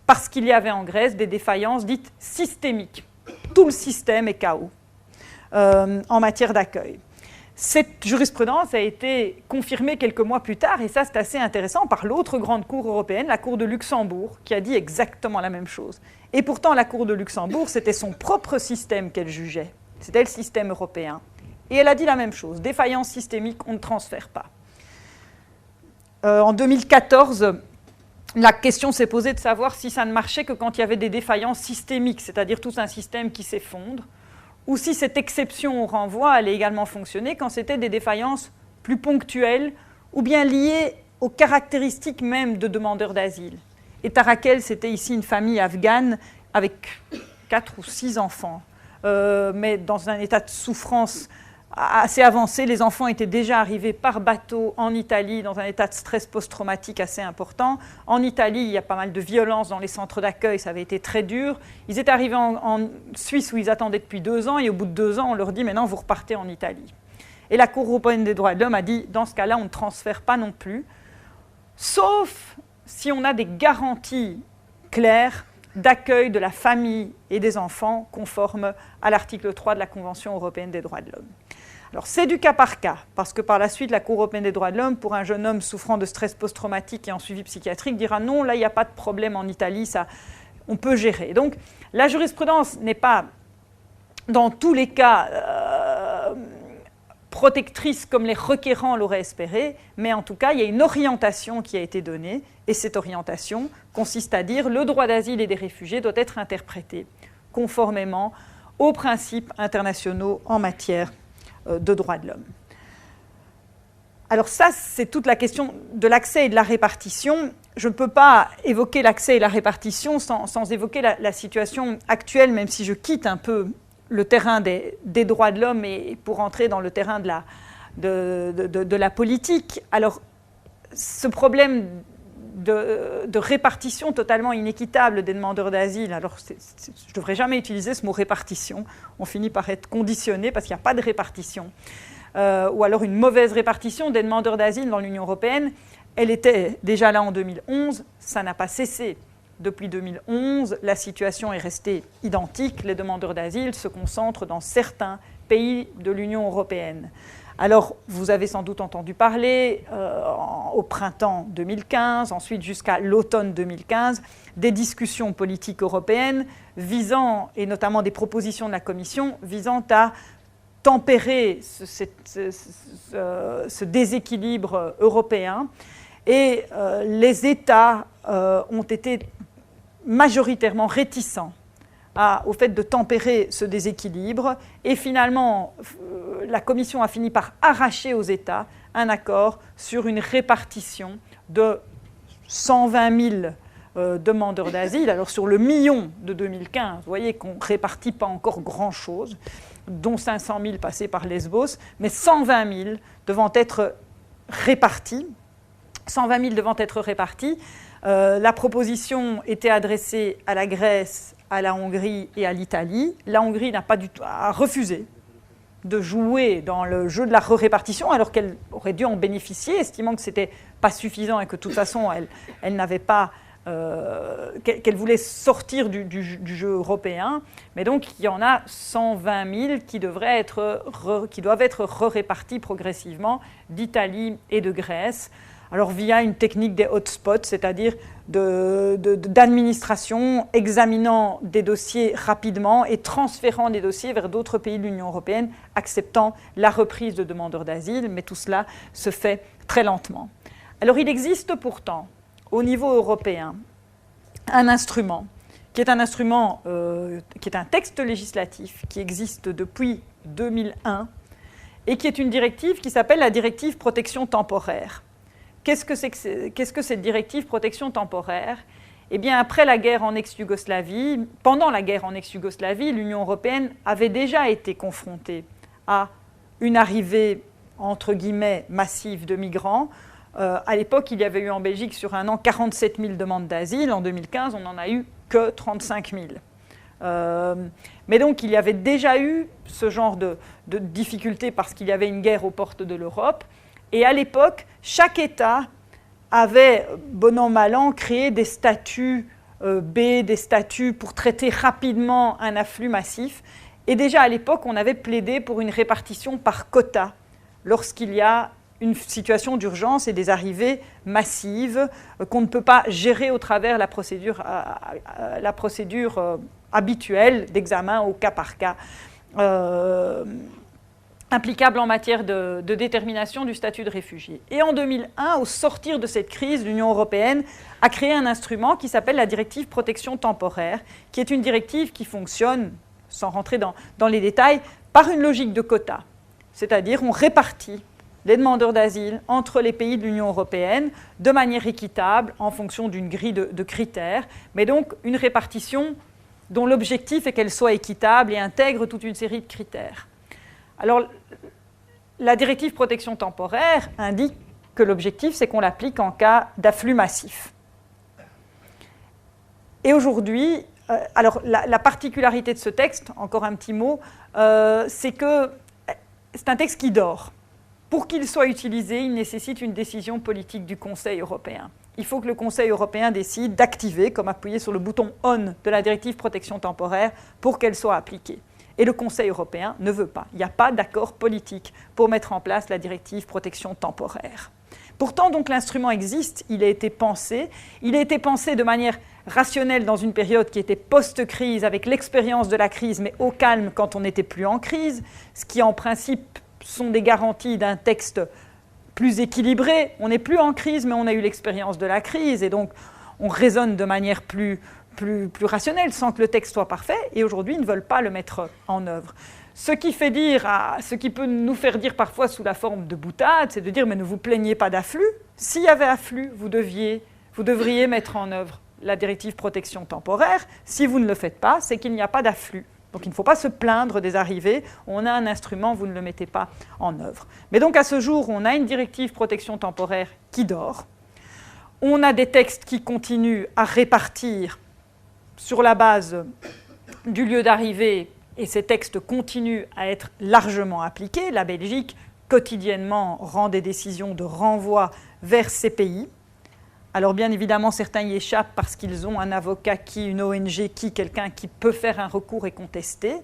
Parce qu'il y avait en Grèce des défaillances dites systémiques. Tout le système est KO en matière d'accueil. Cette jurisprudence a été confirmée quelques mois plus tard, et ça c'est assez intéressant, par l'autre grande cour européenne, la Cour de Luxembourg, qui a dit exactement la même chose. Et pourtant, la Cour de Luxembourg, c'était son propre système qu'elle jugeait. C'était le système européen. Et elle a dit la même chose, défaillance systémique, on ne transfère pas. En 2014, la question s'est posée de savoir si ça ne marchait que quand il y avait des défaillances systémiques, c'est-à-dire tout un système qui s'effondre, ou si cette exception au renvoi allait également fonctionner quand c'était des défaillances plus ponctuelles ou bien liées aux caractéristiques même de demandeurs d'asile. Et Tarakel, c'était ici une famille afghane avec 4 ou 6 enfants, mais dans un état de souffrance assez avancé. Les enfants étaient déjà arrivés par bateau en Italie dans un état de stress post-traumatique assez important. En Italie, il y a pas mal de violence dans les centres d'accueil, ça avait été très dur. Ils étaient arrivés en Suisse où ils attendaient depuis 2 ans, et au bout de 2 ans, on leur dit « maintenant, vous repartez en Italie ». Et la Cour européenne des droits de l'homme a dit « dans ce cas-là, on ne transfère pas non plus, sauf si on a des garanties claires d'accueil de la famille et des enfants conformes à l'article 3 de la Convention européenne des droits de l'homme ». Alors c'est du cas par cas, parce que par la suite, la Cour européenne des droits de l'homme, pour un jeune homme souffrant de stress post-traumatique et en suivi psychiatrique, dira non, là il n'y a pas de problème en Italie, ça, on peut gérer. Donc la jurisprudence n'est pas dans tous les cas protectrice comme les requérants l'auraient espéré, mais en tout cas, il y a une orientation qui a été donnée, et cette orientation consiste à dire le droit d'asile et des réfugiés doit être interprété conformément aux principes internationaux en matière de droits de l'homme. Alors ça, c'est toute la question de l'accès et de la répartition. Je ne peux pas évoquer l'accès et la répartition sans évoquer la situation actuelle, même si je quitte un peu le terrain des droits de l'homme et pour entrer dans le terrain de la politique. Alors, ce problème de répartition totalement inéquitable des demandeurs d'asile, alors je ne devrais jamais utiliser ce mot répartition, on finit par être conditionné parce qu'il n'y a pas de répartition. Ou alors une mauvaise répartition des demandeurs d'asile dans l'Union européenne. Elle était déjà là en 2011, ça n'a pas cessé. Depuis 2011, la situation est restée identique. Les demandeurs d'asile se concentrent dans certains pays de l'Union européenne. Alors, vous avez sans doute entendu parler, au printemps 2015, ensuite jusqu'à l'automne 2015, des discussions politiques européennes visant, et notamment des propositions de la Commission, visant à tempérer ce déséquilibre européen. Et les États ont été majoritairement réticents au fait de tempérer ce déséquilibre. Et finalement, la Commission a fini par arracher aux États un accord sur une répartition de 120 000 demandeurs d'asile. Alors sur le million de 2015, vous voyez qu'on ne répartit pas encore grand-chose, dont 500 000 passés par Lesbos, mais 120 000 devant être répartis. 120 000 devant être répartis. La proposition était adressée à la Grèce, à la Hongrie et à l'Italie. La Hongrie n'a pas du tout refusé de jouer dans le jeu de la répartition, alors qu'elle aurait dû en bénéficier, estimant que ce n'était pas suffisant et que de toute façon, elle n'avait pas... qu'elle voulait sortir du jeu européen. Mais donc, il y en a 120 000 qui doivent être répartis progressivement d'Italie et de Grèce. Alors via une technique des hotspots, c'est-à-dire d'administration, examinant des dossiers rapidement et transférant des dossiers vers d'autres pays de l'Union européenne, acceptant la reprise de demandeurs d'asile, mais tout cela se fait très lentement. Alors il existe pourtant, au niveau européen, un instrument, qui est un texte législatif qui existe depuis 2001 et qui est une directive qui s'appelle la directive protection temporaire. Qu'est-ce que cette directive protection temporaire ? Eh bien, après la guerre en ex-Yougoslavie, pendant la guerre en ex-Yougoslavie, l'Union européenne avait déjà été confrontée à une arrivée, entre guillemets, massive de migrants. À l'époque, il y avait eu en Belgique sur un an 47 000 demandes d'asile. En 2015, on n'en a eu que 35 000. Mais donc, il y avait déjà eu ce genre de difficultés parce qu'il y avait une guerre aux portes de l'Europe. Et à l'époque, chaque État avait, bon an, mal an, créé des statuts B, des statuts pour traiter rapidement un afflux massif. Et déjà à l'époque, on avait plaidé pour une répartition par quota lorsqu'il y a une situation d'urgence et des arrivées massives qu'on ne peut pas gérer au travers la procédure habituelle d'examen au cas par cas. Applicable en matière de détermination du statut de réfugié. Et en 2001, au sortir de cette crise, l'Union européenne a créé un instrument qui s'appelle la directive protection temporaire, qui est une directive qui fonctionne, sans rentrer dans les détails, par une logique de quota. C'est-à-dire on répartit les demandeurs d'asile entre les pays de l'Union européenne de manière équitable en fonction d'une grille de critères, mais donc une répartition dont l'objectif est qu'elle soit équitable et intègre toute une série de critères. Alors, la directive protection temporaire indique que l'objectif, c'est qu'on l'applique en cas d'afflux massif. Et aujourd'hui, alors la particularité de ce texte, encore un petit mot, c'est que c'est un texte qui dort. Pour qu'il soit utilisé, il nécessite une décision politique du Conseil européen. Il faut que le Conseil européen décide d'activer, comme appuyer sur le bouton « on » de la directive protection temporaire pour qu'elle soit appliquée. Et le Conseil européen ne veut pas. Il n'y a pas d'accord politique pour mettre en place la directive protection temporaire. Pourtant, donc, l'instrument existe, il a été pensé de manière rationnelle dans une période qui était post-crise, avec l'expérience de la crise, mais au calme quand on n'était plus en crise, ce qui en principe sont des garanties d'un texte plus équilibré. On n'est plus en crise, mais on a eu l'expérience de la crise, et donc on raisonne de manière plus rationnelle, sans que le texte soit parfait, et aujourd'hui, ils ne veulent pas le mettre en œuvre. Ce qui peut nous faire dire parfois sous la forme de boutade, c'est de dire mais ne vous plaignez pas d'afflux. S'il y avait afflux, vous devriez mettre en œuvre la directive protection temporaire. Si vous ne le faites pas, c'est qu'il n'y a pas d'afflux. Donc il ne faut pas se plaindre des arrivées. On a un instrument, vous ne le mettez pas en œuvre. Mais donc à ce jour, on a une directive protection temporaire qui dort. On a des textes qui continuent à répartir sur la base du lieu d'arrivée, et ces textes continuent à être largement appliqués. La Belgique, quotidiennement, rend des décisions de renvoi vers ces pays. Alors bien évidemment, certains y échappent parce qu'ils ont un avocat une ONG quelqu'un qui peut faire un recours et contester,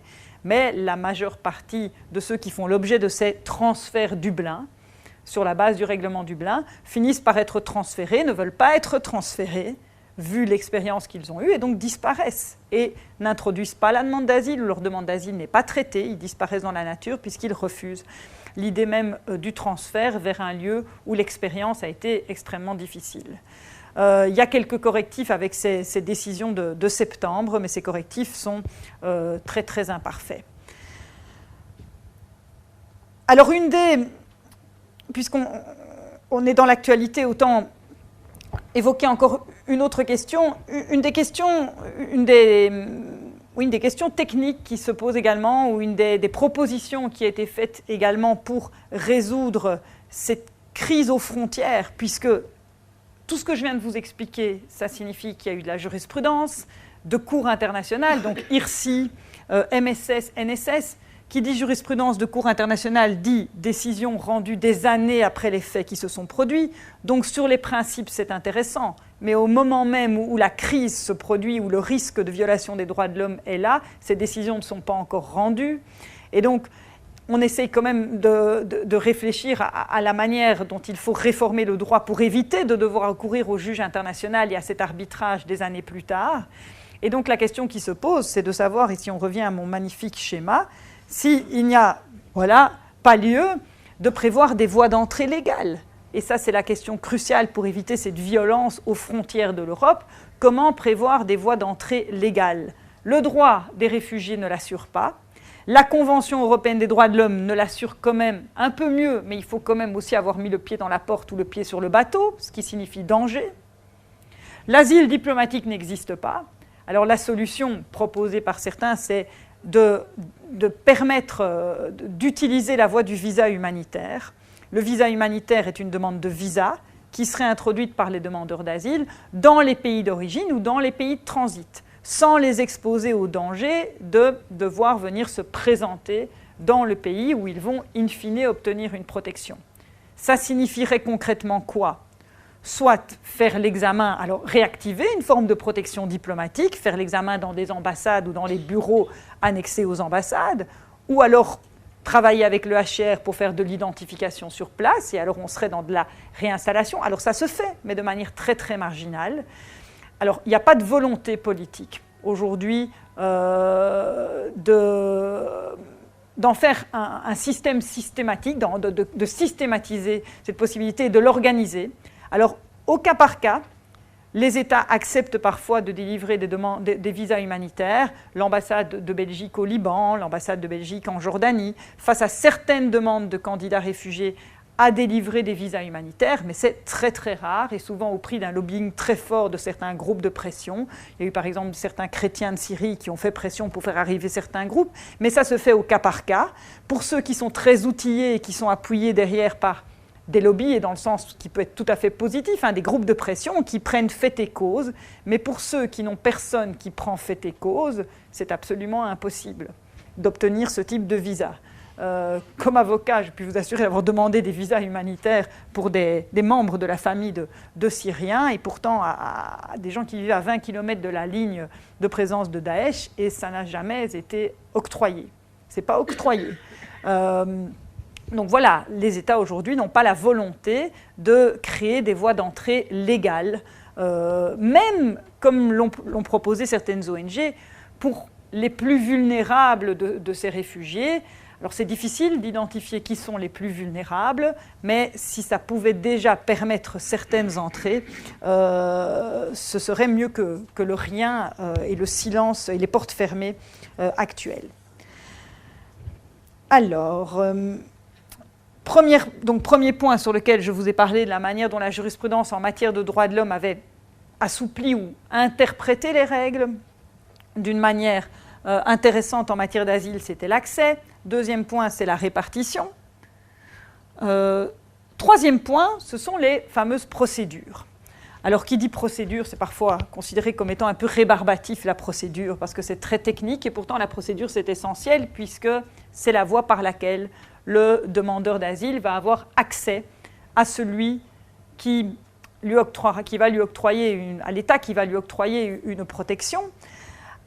mais la majeure partie de ceux qui font l'objet de ces transferts Dublin, sur la base du règlement Dublin, finissent par être transférés, ne veulent pas être transférés, vu l'expérience qu'ils ont eue, et donc disparaissent, et n'introduisent pas la demande d'asile, ou leur demande d'asile n'est pas traitée, ils disparaissent dans la nature puisqu'ils refusent l'idée même du transfert vers un lieu où l'expérience a été extrêmement difficile. Il y a quelques correctifs avec ces décisions de septembre, mais ces correctifs sont très très imparfaits. Alors puisqu'on est dans l'actualité, autant évoquer encore une autre question, une des questions techniques qui se posent également, ou une des propositions qui a été faite également pour résoudre cette crise aux frontières, puisque tout ce que je viens de vous expliquer, ça signifie qu'il y a eu de la jurisprudence, de cour internationale, donc IRSI, MSS, NSS, qui dit jurisprudence de cour internationale dit décision rendue des années après les faits qui se sont produits. Donc sur les principes, c'est intéressant. Mais au moment même où la crise se produit, où le risque de violation des droits de l'homme est là, ces décisions ne sont pas encore rendues. Et donc, on essaye quand même de réfléchir à la manière dont il faut réformer le droit pour éviter de devoir recourir au juge international et à cet arbitrage des années plus tard. Et donc la question qui se pose, c'est de savoir, et si on revient à mon magnifique schéma, s'il n'y a pas lieu de prévoir des voies d'entrée légales. Et ça, c'est la question cruciale pour éviter cette violence aux frontières de l'Europe. Comment prévoir des voies d'entrée légales? Le droit des réfugiés ne l'assure pas. La Convention européenne des droits de l'homme ne l'assure quand même un peu mieux, mais il faut quand même aussi avoir mis le pied dans la porte ou le pied sur le bateau, ce qui signifie danger. L'asile diplomatique n'existe pas. Alors la solution proposée par certains, c'est de permettre d'utiliser la voie du visa humanitaire. Le visa humanitaire est une demande de visa qui serait introduite par les demandeurs d'asile dans les pays d'origine ou dans les pays de transit, sans les exposer au danger de devoir venir se présenter dans le pays où ils vont in fine obtenir une protection. Ça signifierait concrètement quoi? Soit faire l'examen, alors réactiver une forme de protection diplomatique, faire l'examen dans des ambassades ou dans les bureaux annexés aux ambassades, ou alors travailler avec le HCR pour faire de l'identification sur place, et alors on serait dans de la réinstallation. Alors ça se fait, mais de manière très très marginale. Alors il n'y a pas de volonté politique aujourd'hui d'en faire un système systématique, de systématiser cette possibilité et de l'organiser. Alors, au cas par cas, les États acceptent parfois de délivrer des visas humanitaires, l'ambassade de Belgique au Liban, l'ambassade de Belgique en Jordanie, face à certaines demandes de candidats réfugiés, à délivrer des visas humanitaires, mais c'est très très rare et souvent au prix d'un lobbying très fort de certains groupes de pression. Il y a eu par exemple certains chrétiens de Syrie qui ont fait pression pour faire arriver certains groupes, mais ça se fait au cas par cas. Pour ceux qui sont très outillés et qui sont appuyés derrière par des lobbies, et dans le sens qui peut être tout à fait positif, des groupes de pression qui prennent fait et cause, mais pour ceux qui n'ont personne qui prend fait et cause, c'est absolument impossible d'obtenir ce type de visa. Comme avocat, je puis vous assurer d'avoir demandé des visas humanitaires pour des membres de la famille de Syriens, et pourtant à des gens qui vivent à 20 km de la ligne de présence de Daesh, et ça n'a jamais été octroyé. Ce n'est pas octroyé. Donc voilà, les États aujourd'hui n'ont pas la volonté de créer des voies d'entrée légales, même comme l'ont proposé certaines ONG, pour les plus vulnérables de ces réfugiés. Alors c'est difficile d'identifier qui sont les plus vulnérables, mais si ça pouvait déjà permettre certaines entrées, ce serait mieux que le rien et le silence et les portes fermées actuelles. Alors, premier point sur lequel je vous ai parlé de la manière dont la jurisprudence en matière de droits de l'homme avait assoupli ou interprété les règles d'une manière intéressante en matière d'asile, c'était l'accès. Deuxième point, c'est la répartition. Troisième point, ce sont les fameuses procédures. Alors, qui dit procédure, c'est parfois considéré comme étant un peu rébarbatif, la procédure, parce que c'est très technique, et pourtant la procédure, c'est essentiel, puisque c'est la voie par laquelle le demandeur d'asile va avoir accès à celui qui va lui octroyer à l'État qui va lui octroyer une protection.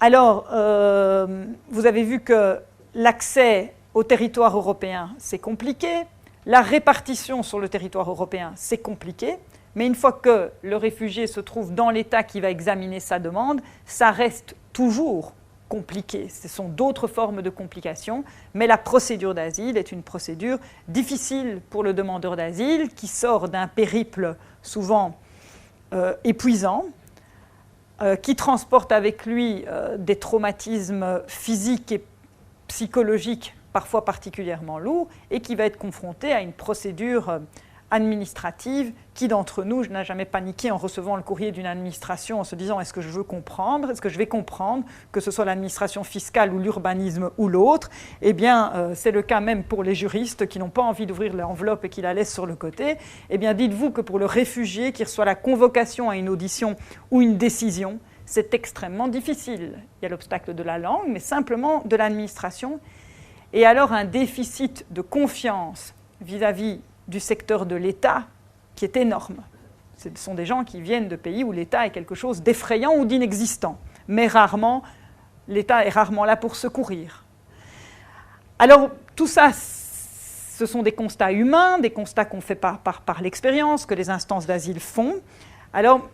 Alors, vous avez vu que l'accès au territoire européen, c'est compliqué. La répartition sur le territoire européen, c'est compliqué. Mais une fois que le réfugié se trouve dans l'État qui va examiner sa demande, ça reste toujours compliqué. Ce sont d'autres formes de complications, mais la procédure d'asile est une procédure difficile pour le demandeur d'asile qui sort d'un périple souvent épuisant, qui transporte avec lui des traumatismes physiques et psychologiques parfois particulièrement lourds et qui va être confronté à une procédure administrative. Qui d'entre nous n'a jamais paniqué en recevant le courrier d'une administration en se disant est-ce que je veux comprendre, est-ce que je vais comprendre, que ce soit l'administration fiscale ou l'urbanisme ou l'autre. Eh bien, c'est le cas même pour les juristes qui n'ont pas envie d'ouvrir l'enveloppe et qui la laissent sur le côté. Eh bien, dites-vous que pour le réfugié qui reçoit la convocation à une audition ou une décision, c'est extrêmement difficile. Il y a l'obstacle de la langue, mais simplement de l'administration. Et alors, un déficit de confiance vis-à-vis du secteur de l'État qui est énorme. Ce sont des gens qui viennent de pays où l'État est quelque chose d'effrayant ou d'inexistant. Mais l'État est rarement là pour secourir. Alors, tout ça, ce sont des constats humains, des constats qu'on fait par l'expérience, que les instances d'asile font. Alors,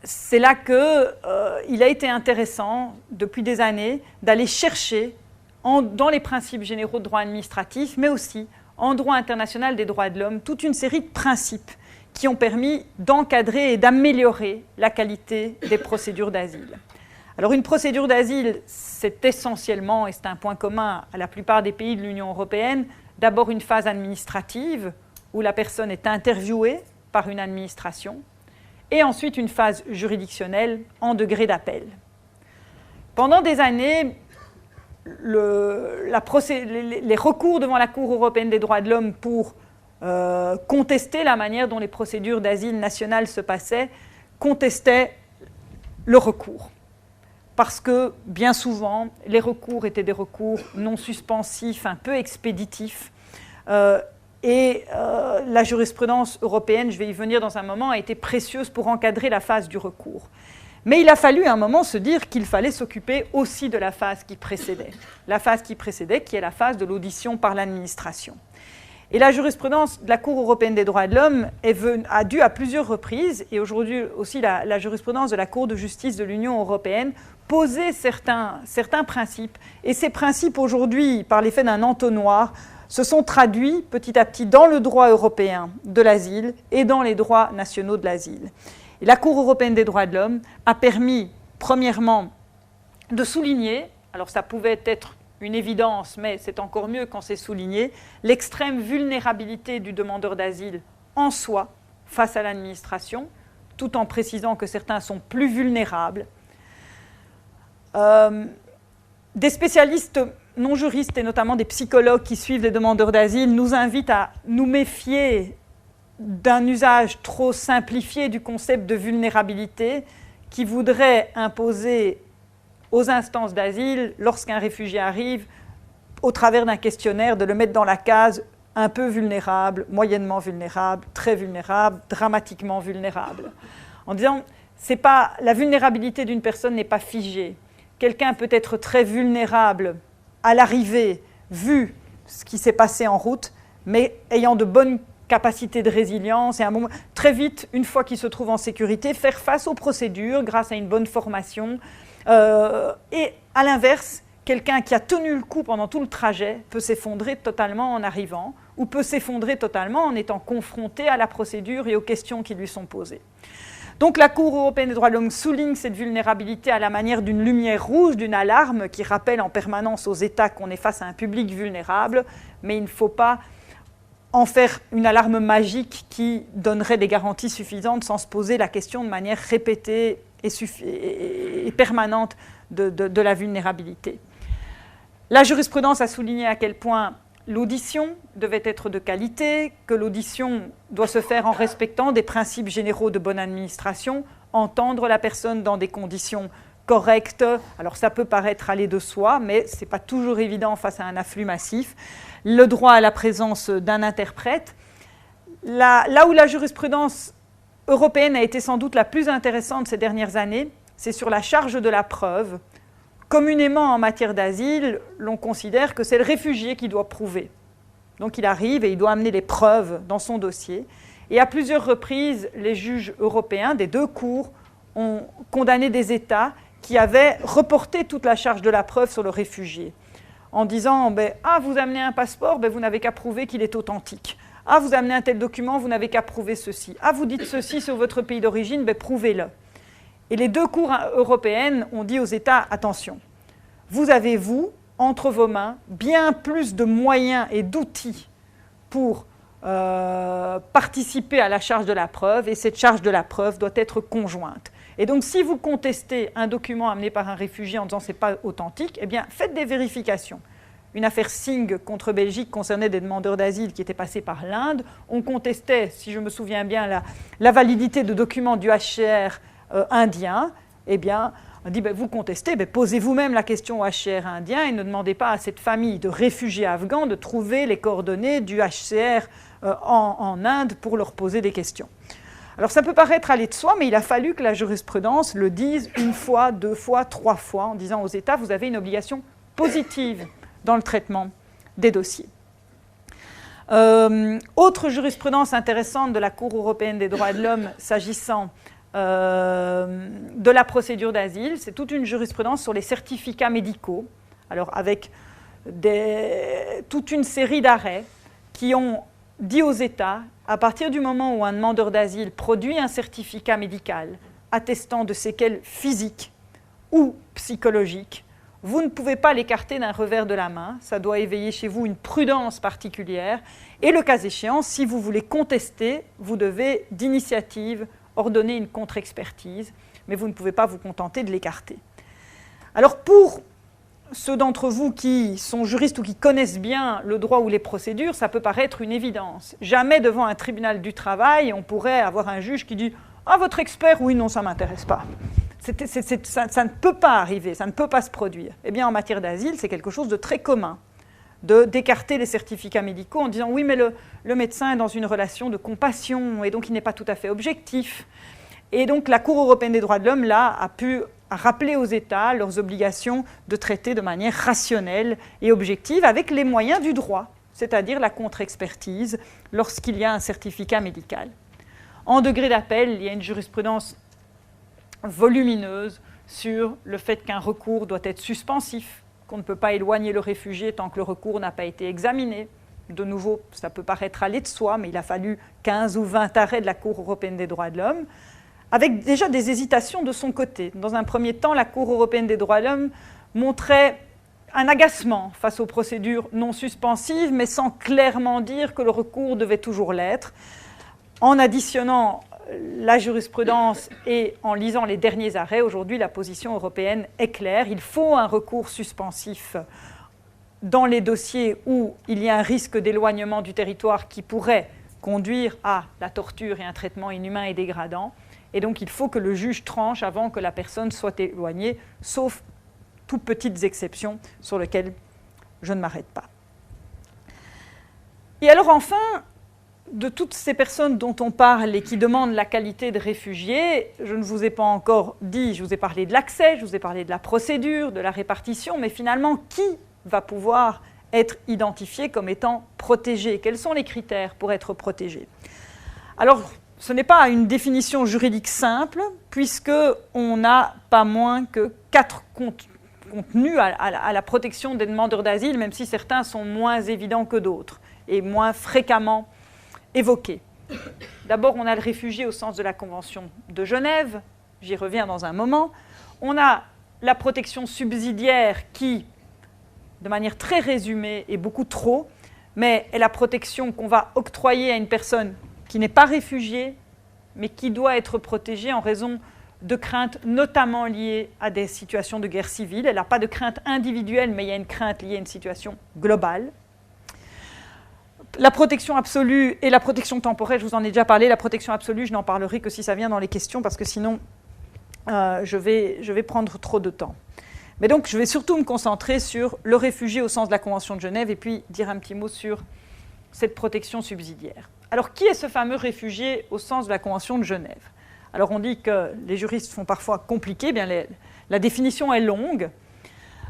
c'est là qu'il a été intéressant, depuis des années, d'aller chercher, dans les principes généraux de droit administratif, mais aussi en droit international des droits de l'homme, toute une série de principes qui ont permis d'encadrer et d'améliorer la qualité des procédures d'asile. Alors une procédure d'asile, c'est essentiellement, et c'est un point commun à la plupart des pays de l'Union européenne, d'abord une phase administrative où la personne est interviewée par une administration, et ensuite une phase juridictionnelle en degré d'appel. Pendant des années, les recours devant la Cour européenne des droits de l'homme pour contester la manière dont les procédures d'asile nationales se passaient, contestaient le recours. Parce que, bien souvent, les recours étaient des recours non suspensifs, un peu expéditifs. La jurisprudence européenne, je vais y venir dans un moment, a été précieuse pour encadrer la phase du recours. Mais il a fallu à un moment se dire qu'il fallait s'occuper aussi de la phase qui précédait. La phase qui précédait, qui est la phase de l'audition par l'administration. Et la jurisprudence de la Cour européenne des droits de l'homme a dû à plusieurs reprises, et aujourd'hui aussi la jurisprudence de la Cour de justice de l'Union européenne, poser certains principes. Et ces principes aujourd'hui, par l'effet d'un entonnoir, se sont traduits petit à petit dans le droit européen de l'asile et dans les droits nationaux de l'asile. Et la Cour européenne des droits de l'homme a permis, premièrement, de souligner, alors ça pouvait être une évidence, mais c'est encore mieux quand c'est souligné, l'extrême vulnérabilité du demandeur d'asile en soi face à l'administration, tout en précisant que certains sont plus vulnérables. Des spécialistes non juristes et notamment des psychologues qui suivent les demandeurs d'asile nous invitent à nous méfier d'un usage trop simplifié du concept de vulnérabilité qui voudrait imposer aux instances d'asile, lorsqu'un réfugié arrive, au travers d'un questionnaire, de le mettre dans la case un peu vulnérable, moyennement vulnérable, très vulnérable, dramatiquement vulnérable. En disant, la vulnérabilité d'une personne n'est pas figée. Quelqu'un peut être très vulnérable à l'arrivée, vu ce qui s'est passé en route, mais ayant de bonnes capacités de résilience et très vite, une fois qu'il se trouve en sécurité, faire face aux procédures grâce à une bonne formation. Et à l'inverse, quelqu'un qui a tenu le coup pendant tout le trajet peut s'effondrer totalement en arrivant ou peut s'effondrer totalement en étant confronté à la procédure et aux questions qui lui sont posées. Donc la Cour européenne des droits de l'homme souligne cette vulnérabilité à la manière d'une lumière rouge, d'une alarme qui rappelle en permanence aux États qu'on est face à un public vulnérable, mais il ne faut pas en faire une alarme magique qui donnerait des garanties suffisantes sans se poser la question de manière répétée et permanente de la vulnérabilité. La jurisprudence a souligné à quel point l'audition devait être de qualité, que l'audition doit se faire en respectant des principes généraux de bonne administration, entendre la personne dans des conditions correctes. Alors ça peut paraître aller de soi, mais ce n'est pas toujours évident face à un afflux massif. Le droit à la présence d'un interprète. Là où la jurisprudence européenne a été sans doute la plus intéressante ces dernières années, c'est sur la charge de la preuve. Communément en matière d'asile, l'on considère que c'est le réfugié qui doit prouver. Donc il arrive et il doit amener les preuves dans son dossier. Et à plusieurs reprises, les juges européens des deux cours ont condamné des États qui avaient reporté toute la charge de la preuve sur le réfugié, en disant « Ah, vous amenez un passeport, vous n'avez qu'à prouver qu'il est authentique. Ah, vous amenez un tel document, vous n'avez qu'à prouver ceci. Ah, vous dites ceci sur votre pays d'origine, prouvez-le. » Et les deux cours européennes ont dit aux États « Attention, vous avez, entre vos mains, bien plus de moyens et d'outils pour participer à la charge de la preuve, et cette charge de la preuve doit être conjointe. Et donc, si vous contestez un document amené par un réfugié en disant que ce n'est pas authentique, eh bien, faites des vérifications. Une affaire Singh contre Belgique concernait des demandeurs d'asile qui étaient passés par l'Inde. On contestait, si je me souviens bien, la validité de documents du HCR indien. Eh bien, on dit, vous contestez, posez vous-même la question au HCR indien et ne demandez pas à cette famille de réfugiés afghans de trouver les coordonnées du HCR en Inde pour leur poser des questions. Alors ça peut paraître aller de soi, mais il a fallu que la jurisprudence le dise une fois, deux fois, trois fois, en disant aux États, vous avez une obligation positive dans le traitement des dossiers. Autre jurisprudence intéressante de la Cour européenne des droits de l'homme s'agissant de la procédure d'asile, c'est toute une jurisprudence sur les certificats médicaux, alors avec toute une série d'arrêts qui ont dit aux États, à partir du moment où un demandeur d'asile produit un certificat médical attestant de séquelles physiques ou psychologiques, vous ne pouvez pas l'écarter d'un revers de la main, ça doit éveiller chez vous une prudence particulière, et le cas échéant, si vous voulez contester, vous devez d'initiative ordonner une contre-expertise, mais vous ne pouvez pas vous contenter de l'écarter. Alors pour ceux d'entre vous qui sont juristes ou qui connaissent bien le droit ou les procédures, ça peut paraître une évidence. Jamais devant un tribunal du travail, on pourrait avoir un juge qui dit « Ah, votre expert, oui, non, ça ne m'intéresse pas ». Ça ne peut pas arriver, ça ne peut pas se produire. Eh bien, en matière d'asile, c'est quelque chose de très commun d'écarter les certificats médicaux en disant « Oui, mais le médecin est dans une relation de compassion et donc il n'est pas tout à fait objectif ». Et donc la Cour européenne des droits de l'homme, là, a pu rappeler aux États leurs obligations de traiter de manière rationnelle et objective avec les moyens du droit, c'est-à-dire la contre-expertise lorsqu'il y a un certificat médical. En degré d'appel, il y a une jurisprudence volumineuse sur le fait qu'un recours doit être suspensif, qu'on ne peut pas éloigner le réfugié tant que le recours n'a pas été examiné. De nouveau, ça peut paraître aller de soi, mais il a fallu 15 ou 20 arrêts de la Cour européenne des droits de l'homme, avec déjà des hésitations de son côté. Dans un premier temps, la Cour européenne des droits de l'homme montrait un agacement face aux procédures non suspensives, mais sans clairement dire que le recours devait toujours l'être. En additionnant la jurisprudence et en lisant les derniers arrêts, aujourd'hui, la position européenne est claire. Il faut un recours suspensif dans les dossiers où il y a un risque d'éloignement du territoire qui pourrait conduire à la torture et un traitement inhumain et dégradant. Et donc, il faut que le juge tranche avant que la personne soit éloignée, sauf toutes petites exceptions sur lesquelles je ne m'arrête pas. Et alors, enfin, de toutes ces personnes dont on parle et qui demandent la qualité de réfugiés, je ne vous ai pas encore dit, je vous ai parlé de l'accès, je vous ai parlé de la procédure, de la répartition, mais finalement, qui va pouvoir être identifié comme étant protégé? Quels sont les critères pour être protégé? Alors, ce n'est pas une définition juridique simple, puisqu'on n'a pas moins que 4 contenus à la protection des demandeurs d'asile, même si certains sont moins évidents que d'autres et moins fréquemment évoqués. D'abord, on a le réfugié au sens de la Convention de Genève, j'y reviens dans un moment. On a la protection subsidiaire qui, de manière très résumée, est beaucoup trop, mais est la protection qu'on va octroyer à une personne qui n'est pas réfugiée, mais qui doit être protégée en raison de craintes notamment liées à des situations de guerre civile. Elle n'a pas de crainte individuelle, mais il y a une crainte liée à une situation globale. La protection absolue et la protection temporaire, je vous en ai déjà parlé. La protection absolue, je n'en parlerai que si ça vient dans les questions, parce que sinon, je vais prendre trop de temps. Mais donc, je vais surtout me concentrer sur le réfugié au sens de la Convention de Genève et puis dire un petit mot sur cette protection subsidiaire. Alors, qui est ce fameux réfugié au sens de la Convention de Genève ? Alors, on dit que les juristes font parfois compliqué, bien la définition est longue.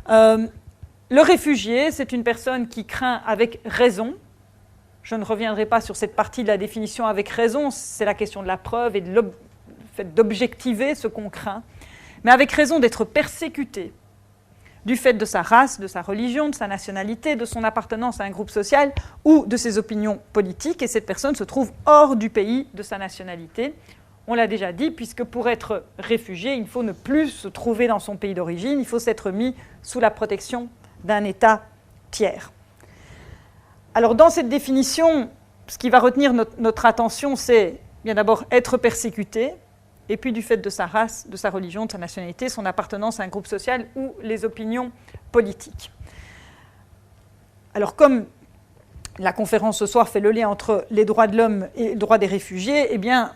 Le réfugié, c'est une personne qui craint avec raison. Je ne reviendrai pas sur cette partie de la définition avec raison, c'est la question de la preuve et de le fait d'objectiver ce qu'on craint, mais avec raison d'être persécuté du fait de sa race, de sa religion, de sa nationalité, de son appartenance à un groupe social ou de ses opinions politiques, et cette personne se trouve hors du pays de sa nationalité. On l'a déjà dit, puisque pour être réfugié, il faut ne plus se trouver dans son pays d'origine, il faut s'être mis sous la protection d'un État tiers. Alors dans cette définition, ce qui va retenir notre attention, c'est bien d'abord être persécuté, et puis du fait de sa race, de sa religion, de sa nationalité, son appartenance à un groupe social ou les opinions politiques. Alors comme la conférence ce soir fait le lien entre les droits de l'homme et les droits des réfugiés, eh bien,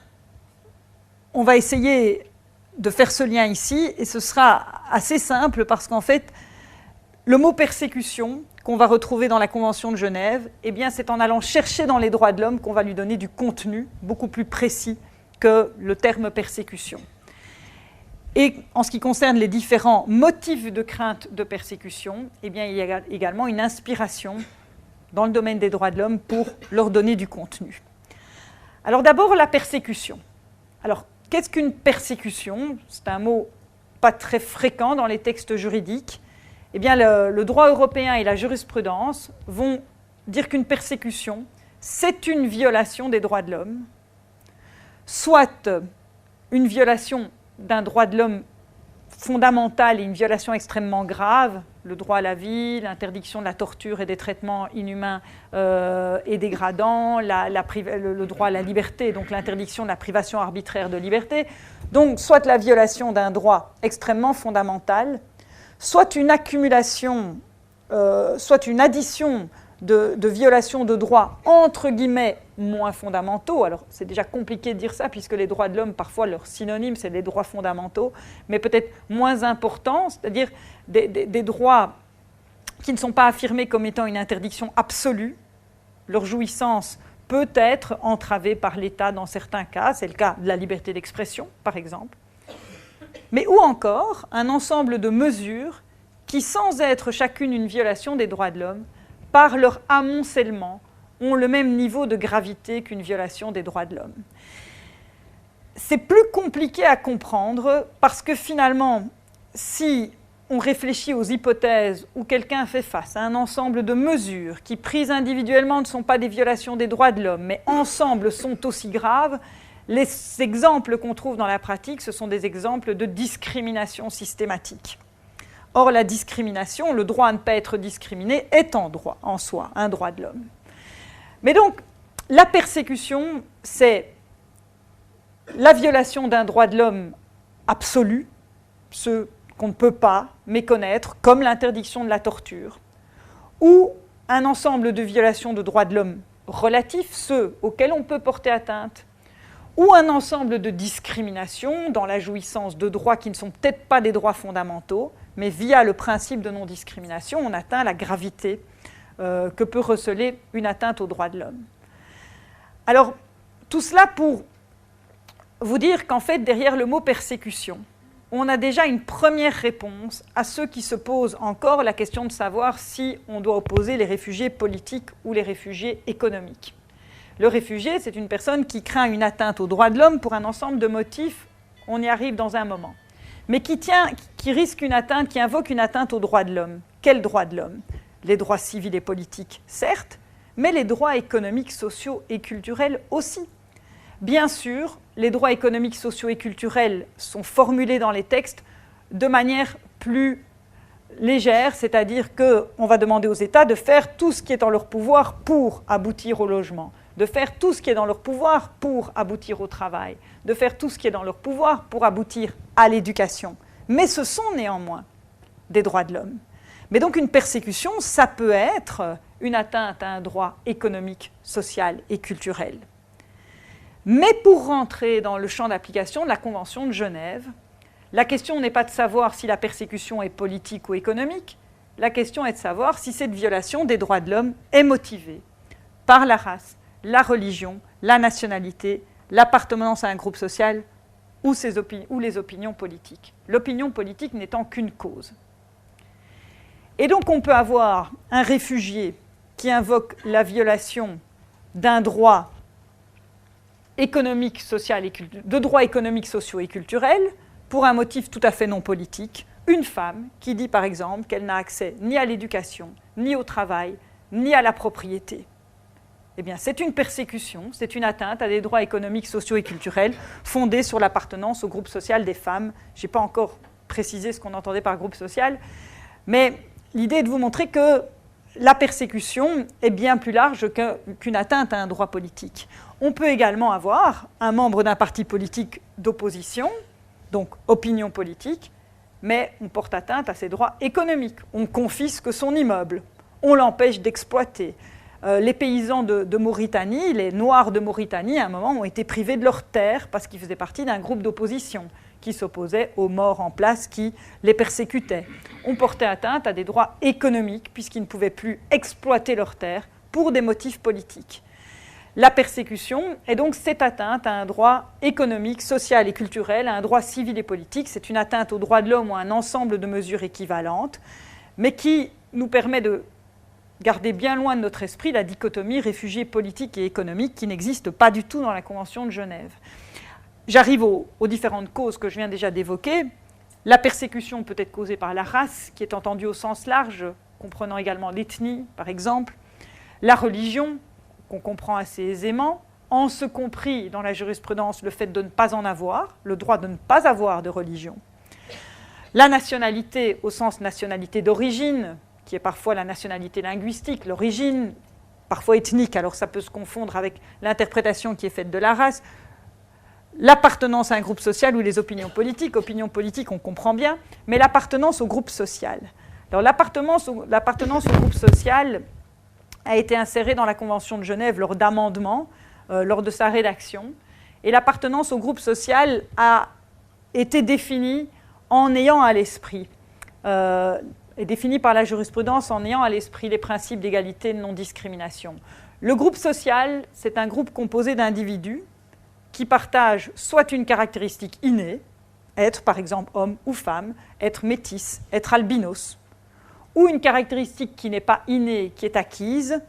on va essayer de faire ce lien ici, et ce sera assez simple parce qu'en fait, le mot persécution qu'on va retrouver dans la Convention de Genève, eh bien, c'est en allant chercher dans les droits de l'homme qu'on va lui donner du contenu beaucoup plus précis que le terme persécution. Et en ce qui concerne les différents motifs de crainte de persécution, eh bien, il y a également une inspiration dans le domaine des droits de l'homme pour leur donner du contenu. Alors d'abord, la persécution. Alors, qu'est-ce qu'une persécution ? C'est un mot pas très fréquent dans les textes juridiques. Eh bien, le droit européen et la jurisprudence vont dire qu'une persécution, c'est une violation des droits de l'homme, soit une violation d'un droit de l'homme fondamental et une violation extrêmement grave, le droit à la vie, l'interdiction de la torture et des traitements inhumains et dégradants, le droit à la liberté, donc l'interdiction de la privation arbitraire de liberté, donc soit la violation d'un droit extrêmement fondamental, soit une accumulation, soit une addition de violations de droits, entre guillemets, moins fondamentaux. Alors, c'est déjà compliqué de dire ça, puisque les droits de l'homme, parfois, leur synonyme, c'est les droits fondamentaux, mais peut-être moins importants, c'est-à-dire des droits qui ne sont pas affirmés comme étant une interdiction absolue. Leur jouissance peut être entravée par l'État dans certains cas, c'est le cas de la liberté d'expression, par exemple. Mais ou encore, un ensemble de mesures qui, sans être chacune une violation des droits de l'homme, par leur amoncellement, ont le même niveau de gravité qu'une violation des droits de l'homme. C'est plus compliqué à comprendre parce que finalement, si on réfléchit aux hypothèses où quelqu'un fait face à un ensemble de mesures qui, prises individuellement, ne sont pas des violations des droits de l'homme, mais ensemble sont aussi graves, les exemples qu'on trouve dans la pratique, ce sont des exemples de discrimination systématique. Or, la discrimination, le droit à ne pas être discriminé, est en soi un droit de l'homme. Mais donc, la persécution, c'est la violation d'un droit de l'homme absolu, ce qu'on ne peut pas méconnaître, comme l'interdiction de la torture, ou un ensemble de violations de droits de l'homme relatifs, ceux auxquels on peut porter atteinte, ou un ensemble de discriminations dans la jouissance de droits qui ne sont peut-être pas des droits fondamentaux, mais via le principe de non-discrimination, on atteint la gravité que peut receler une atteinte aux droits de l'homme. Alors, tout cela pour vous dire qu'en fait, derrière le mot persécution, on a déjà une première réponse à ceux qui se posent encore la question de savoir si on doit opposer les réfugiés politiques ou les réfugiés économiques. Le réfugié, c'est une personne qui craint une atteinte aux droits de l'homme pour un ensemble de motifs, on y arrive dans un moment, mais qui risque une atteinte, qui invoque une atteinte aux droits de l'homme. Quels droits de l'homme ? Les droits civils et politiques, certes, mais les droits économiques, sociaux et culturels aussi. Bien sûr, les droits économiques, sociaux et culturels sont formulés dans les textes de manière plus légère, c'est-à-dire qu'on va demander aux États de faire tout ce qui est en leur pouvoir pour aboutir au logement, de faire tout ce qui est dans leur pouvoir pour aboutir au travail, de faire tout ce qui est dans leur pouvoir pour aboutir à l'éducation. Mais ce sont néanmoins des droits de l'homme. Mais donc une persécution, ça peut être une atteinte à un droit économique, social et culturel. Mais pour rentrer dans le champ d'application de la Convention de Genève, la question n'est pas de savoir si la persécution est politique ou économique, la question est de savoir si cette violation des droits de l'homme est motivée par la race, la religion, la nationalité, l'appartenance à un groupe social ou les opinions politiques. L'opinion politique n'étant qu'une cause. Et donc on peut avoir un réfugié qui invoque la violation d'un droit économique, social et de droits économiques, sociaux et culturels pour un motif tout à fait non politique. Une femme qui dit par exemple qu'elle n'a accès ni à l'éducation, ni au travail, ni à la propriété. Eh bien, c'est une persécution, c'est une atteinte à des droits économiques, sociaux et culturels fondés sur l'appartenance au groupe social des femmes. Je n'ai pas encore précisé ce qu'on entendait par groupe social, mais l'idée est de vous montrer que la persécution est bien plus large qu'une atteinte à un droit politique. On peut également avoir un membre d'un parti politique d'opposition, donc opinion politique, mais on porte atteinte à ses droits économiques. On confisque son immeuble, on l'empêche d'exploiter. Les paysans de Mauritanie, les Noirs de Mauritanie, à un moment, ont été privés de leurs terres parce qu'ils faisaient partie d'un groupe d'opposition qui s'opposait aux morts en place qui les persécutaient. On portait atteinte à des droits économiques puisqu'ils ne pouvaient plus exploiter leurs terres pour des motifs politiques. La persécution est donc cette atteinte à un droit économique, social et culturel, à un droit civil et politique. C'est une atteinte aux droits de l'homme ou à un ensemble de mesures équivalentes, mais qui nous permet de garder bien loin de notre esprit la dichotomie réfugiés politique et économique qui n'existe pas du tout dans la Convention de Genève. J'arrive aux différentes causes que je viens déjà d'évoquer. La persécution peut être causée par la race, qui est entendue au sens large, comprenant également l'ethnie, par exemple. La religion, qu'on comprend assez aisément, en ce compris dans la jurisprudence le fait de ne pas en avoir, le droit de ne pas avoir de religion. La nationalité, au sens nationalité d'origine, qui est parfois la nationalité linguistique, l'origine, parfois ethnique, alors ça peut se confondre avec l'interprétation qui est faite de la race. L'appartenance à un groupe social ou les opinions politiques, on comprend bien, mais l'appartenance au groupe social. Alors l'appartenance au groupe social a été insérée dans la Convention de Genève lors d'amendements, lors de sa rédaction, et l'appartenance au groupe social a été définie en ayant à l'esprit, est définie par la jurisprudence en ayant à l'esprit les principes d'égalité et de non-discrimination. Le groupe social, c'est un groupe composé d'individus qui partagent soit une caractéristique innée, être par exemple homme ou femme, être métis, être albinos, ou une caractéristique qui n'est pas innée, qui est acquise,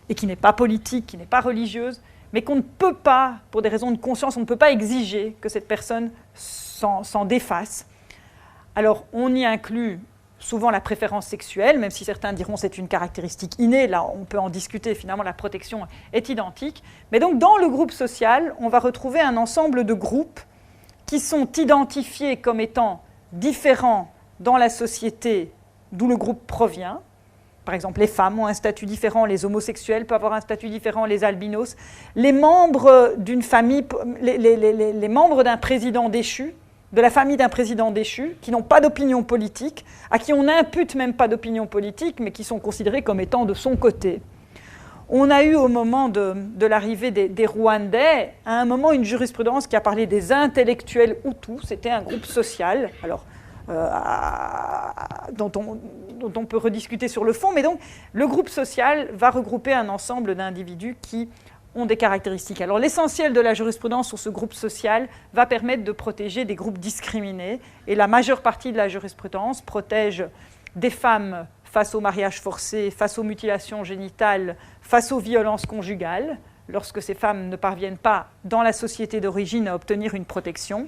et qui n'est pas politique, qui n'est pas religieuse, mais qu'on ne peut pas, pour des raisons de conscience, on ne peut pas exiger que cette personne s'en défasse. Alors on y inclut souvent la préférence sexuelle, même si certains diront que c'est une caractéristique innée, là on peut en discuter, finalement la protection est identique. Mais donc dans le groupe social, on va retrouver un ensemble de groupes qui sont identifiés comme étant différents dans la société d'où le groupe provient. Par exemple, les femmes ont un statut différent, les homosexuels peuvent avoir un statut différent, les albinos. Les membres d'une famille, les membres d'un président déchu, de la famille d'un président déchu, qui n'ont pas d'opinion politique, à qui on n'impute même pas d'opinion politique, mais qui sont considérés comme étant de son côté. On a eu au moment de l'arrivée des Rwandais, à un moment une jurisprudence qui a parlé des intellectuels Hutus, c'était un groupe social, alors, dont on peut rediscuter sur le fond, mais donc le groupe social va regrouper un ensemble d'individus qui ont des caractéristiques. Alors l'essentiel de la jurisprudence sur ce groupe social va permettre de protéger des groupes discriminés, et la majeure partie de la jurisprudence protège des femmes face au mariage forcé, face aux mutilations génitales, face aux violences conjugales, lorsque ces femmes ne parviennent pas dans la société d'origine à obtenir une protection,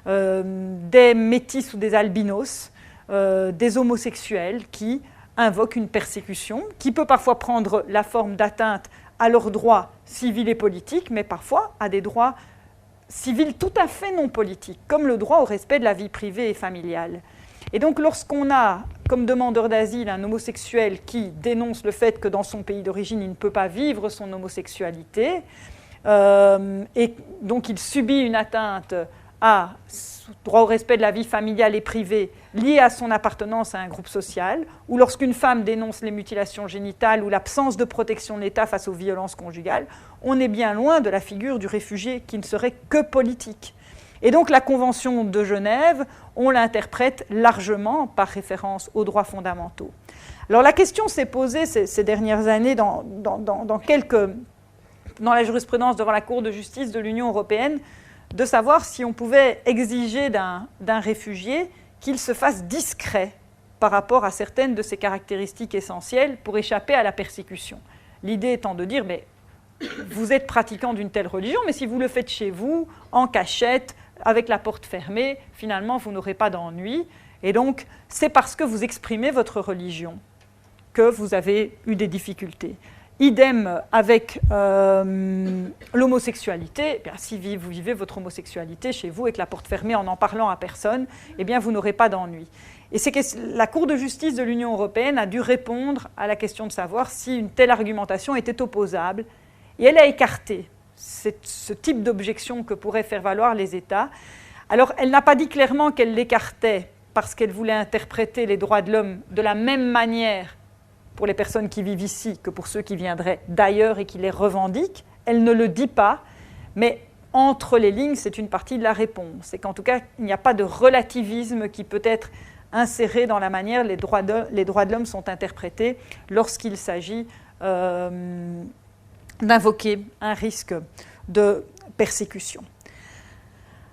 des métis ou des albinos, des homosexuels qui invoquent une persécution qui peut parfois prendre la forme d'atteinte à leurs droits civils et politiques, mais parfois à des droits civils tout à fait non politiques, comme le droit au respect de la vie privée et familiale. Et donc lorsqu'on a comme demandeur d'asile un homosexuel qui dénonce le fait que dans son pays d'origine il ne peut pas vivre son homosexualité, et donc il subit une atteinte à droit au respect de la vie familiale et privée liée à son appartenance à un groupe social, ou lorsqu'une femme dénonce les mutilations génitales ou l'absence de protection de l'État face aux violences conjugales, on est bien loin de la figure du réfugié qui ne serait que politique. Et donc la Convention de Genève, on l'interprète largement par référence aux droits fondamentaux. Alors la question s'est posée ces dernières années dans la jurisprudence devant la Cour de justice de l'Union européenne, de savoir si on pouvait exiger d'un réfugié qu'il se fasse discret par rapport à certaines de ses caractéristiques essentielles pour échapper à la persécution. L'idée étant de dire, mais vous êtes pratiquant d'une telle religion, mais si vous le faites chez vous, en cachette, avec la porte fermée, finalement, vous n'aurez pas d'ennui. Et donc, c'est parce que vous exprimez votre religion que vous avez eu des difficultés. Idem avec l'homosexualité. Eh bien, si vous vivez votre homosexualité chez vous avec la porte fermée en n'en parlant à personne, eh bien, vous n'aurez pas d'ennui. Et c'est que la Cour de justice de l'Union européenne a dû répondre à la question de savoir si une telle argumentation était opposable. Et elle a écarté ce type d'objection que pourraient faire valoir les États. Alors, elle n'a pas dit clairement qu'elle l'écartait parce qu'elle voulait interpréter les droits de l'homme de la même manière pour les personnes qui vivent ici que pour ceux qui viendraient d'ailleurs et qui les revendiquent. Elle ne le dit pas, mais entre les lignes, c'est une partie de la réponse. C'est qu'en tout cas, il n'y a pas de relativisme qui peut être inséré dans la manière les droits de l'homme sont interprétés lorsqu'il s'agit d'invoquer un risque de persécution.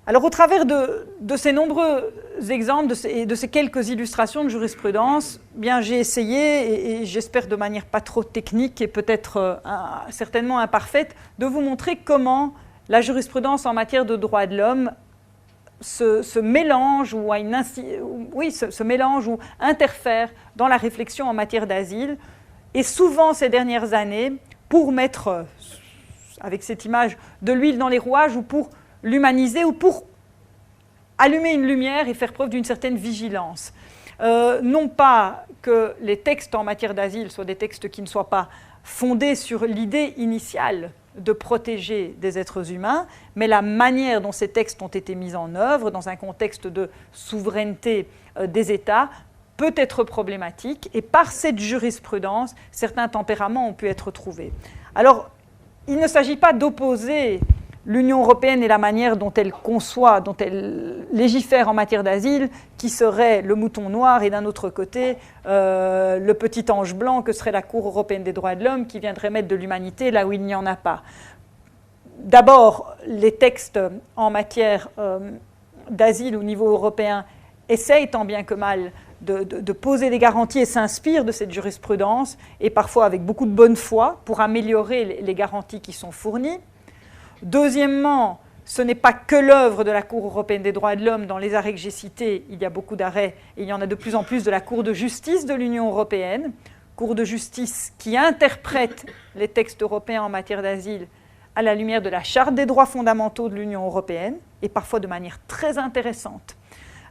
Alors, au travers de ces nombreux exemples et de ces quelques illustrations de jurisprudence, bien, j'ai essayé, et j'espère de manière pas trop technique et peut-être certainement imparfaite, de vous montrer comment la jurisprudence en matière de droits de l'homme se mélange se mélange ou interfère dans la réflexion en matière d'asile. Et souvent, ces dernières années, pour mettre, avec cette image, de l'huile dans les rouages ou pour l'humaniser ou pour allumer une lumière et faire preuve d'une certaine vigilance. Non pas que les textes en matière d'asile soient des textes qui ne soient pas fondés sur l'idée initiale de protéger des êtres humains, mais la manière dont ces textes ont été mis en œuvre dans un contexte de souveraineté des États peut être problématique, et par cette jurisprudence, certains tempéraments ont pu être trouvés. Alors, il ne s'agit pas d'opposer l'Union européenne et la manière dont elle conçoit, dont elle légifère en matière d'asile, qui serait le mouton noir, et d'un autre côté, le petit ange blanc que serait la Cour européenne des droits de l'homme, qui viendrait mettre de l'humanité là où il n'y en a pas. D'abord, les textes en matière d'asile au niveau européen essayent tant bien que mal de poser des garanties et s'inspirent de cette jurisprudence, et parfois avec beaucoup de bonne foi, pour améliorer les garanties qui sont fournies. Deuxièmement, ce n'est pas que l'œuvre de la Cour européenne des droits de l'homme. Dans les arrêts que j'ai cités, il y a beaucoup d'arrêts, et il y en a de plus en plus de la Cour de justice de l'Union européenne, Cour de justice qui interprète les textes européens en matière d'asile à la lumière de la Charte des droits fondamentaux de l'Union européenne, et parfois de manière très intéressante.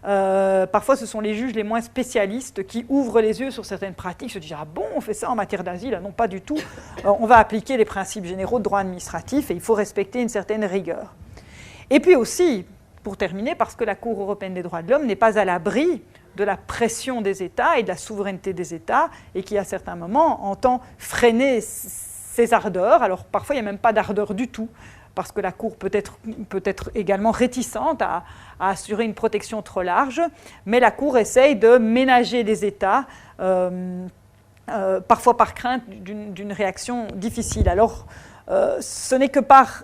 Parfois, ce sont les juges les moins spécialistes qui ouvrent les yeux sur certaines pratiques, se disent « Ah bon, on fait ça en matière d'asile ?» Non, pas du tout. On va appliquer les principes généraux de droit administratif et il faut respecter une certaine rigueur. Et puis aussi, pour terminer, parce que la Cour européenne des droits de l'homme n'est pas à l'abri de la pression des États et de la souveraineté des États, et qui, à certains moments, entend freiner ces ardeurs. Alors, parfois, il n'y a même pas d'ardeur du tout, parce que la Cour peut être également réticente à assurer une protection trop large, mais la Cour essaye de ménager les États, parfois par crainte d'une réaction difficile. Alors, ce n'est que par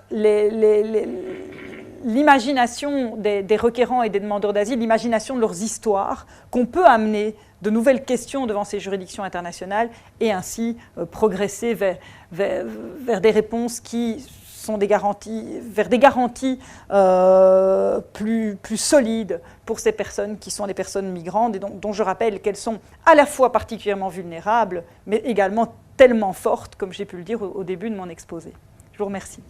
l'imagination des requérants et des demandeurs d'asile, l'imagination de leurs histoires, qu'on peut amener de nouvelles questions devant ces juridictions internationales et ainsi progresser vers des réponses qui sont des garanties, vers des garanties plus solides pour ces personnes qui sont des personnes migrantes et dont je rappelle qu'elles sont à la fois particulièrement vulnérables, mais également tellement fortes, comme j'ai pu le dire au début de mon exposé. Je vous remercie.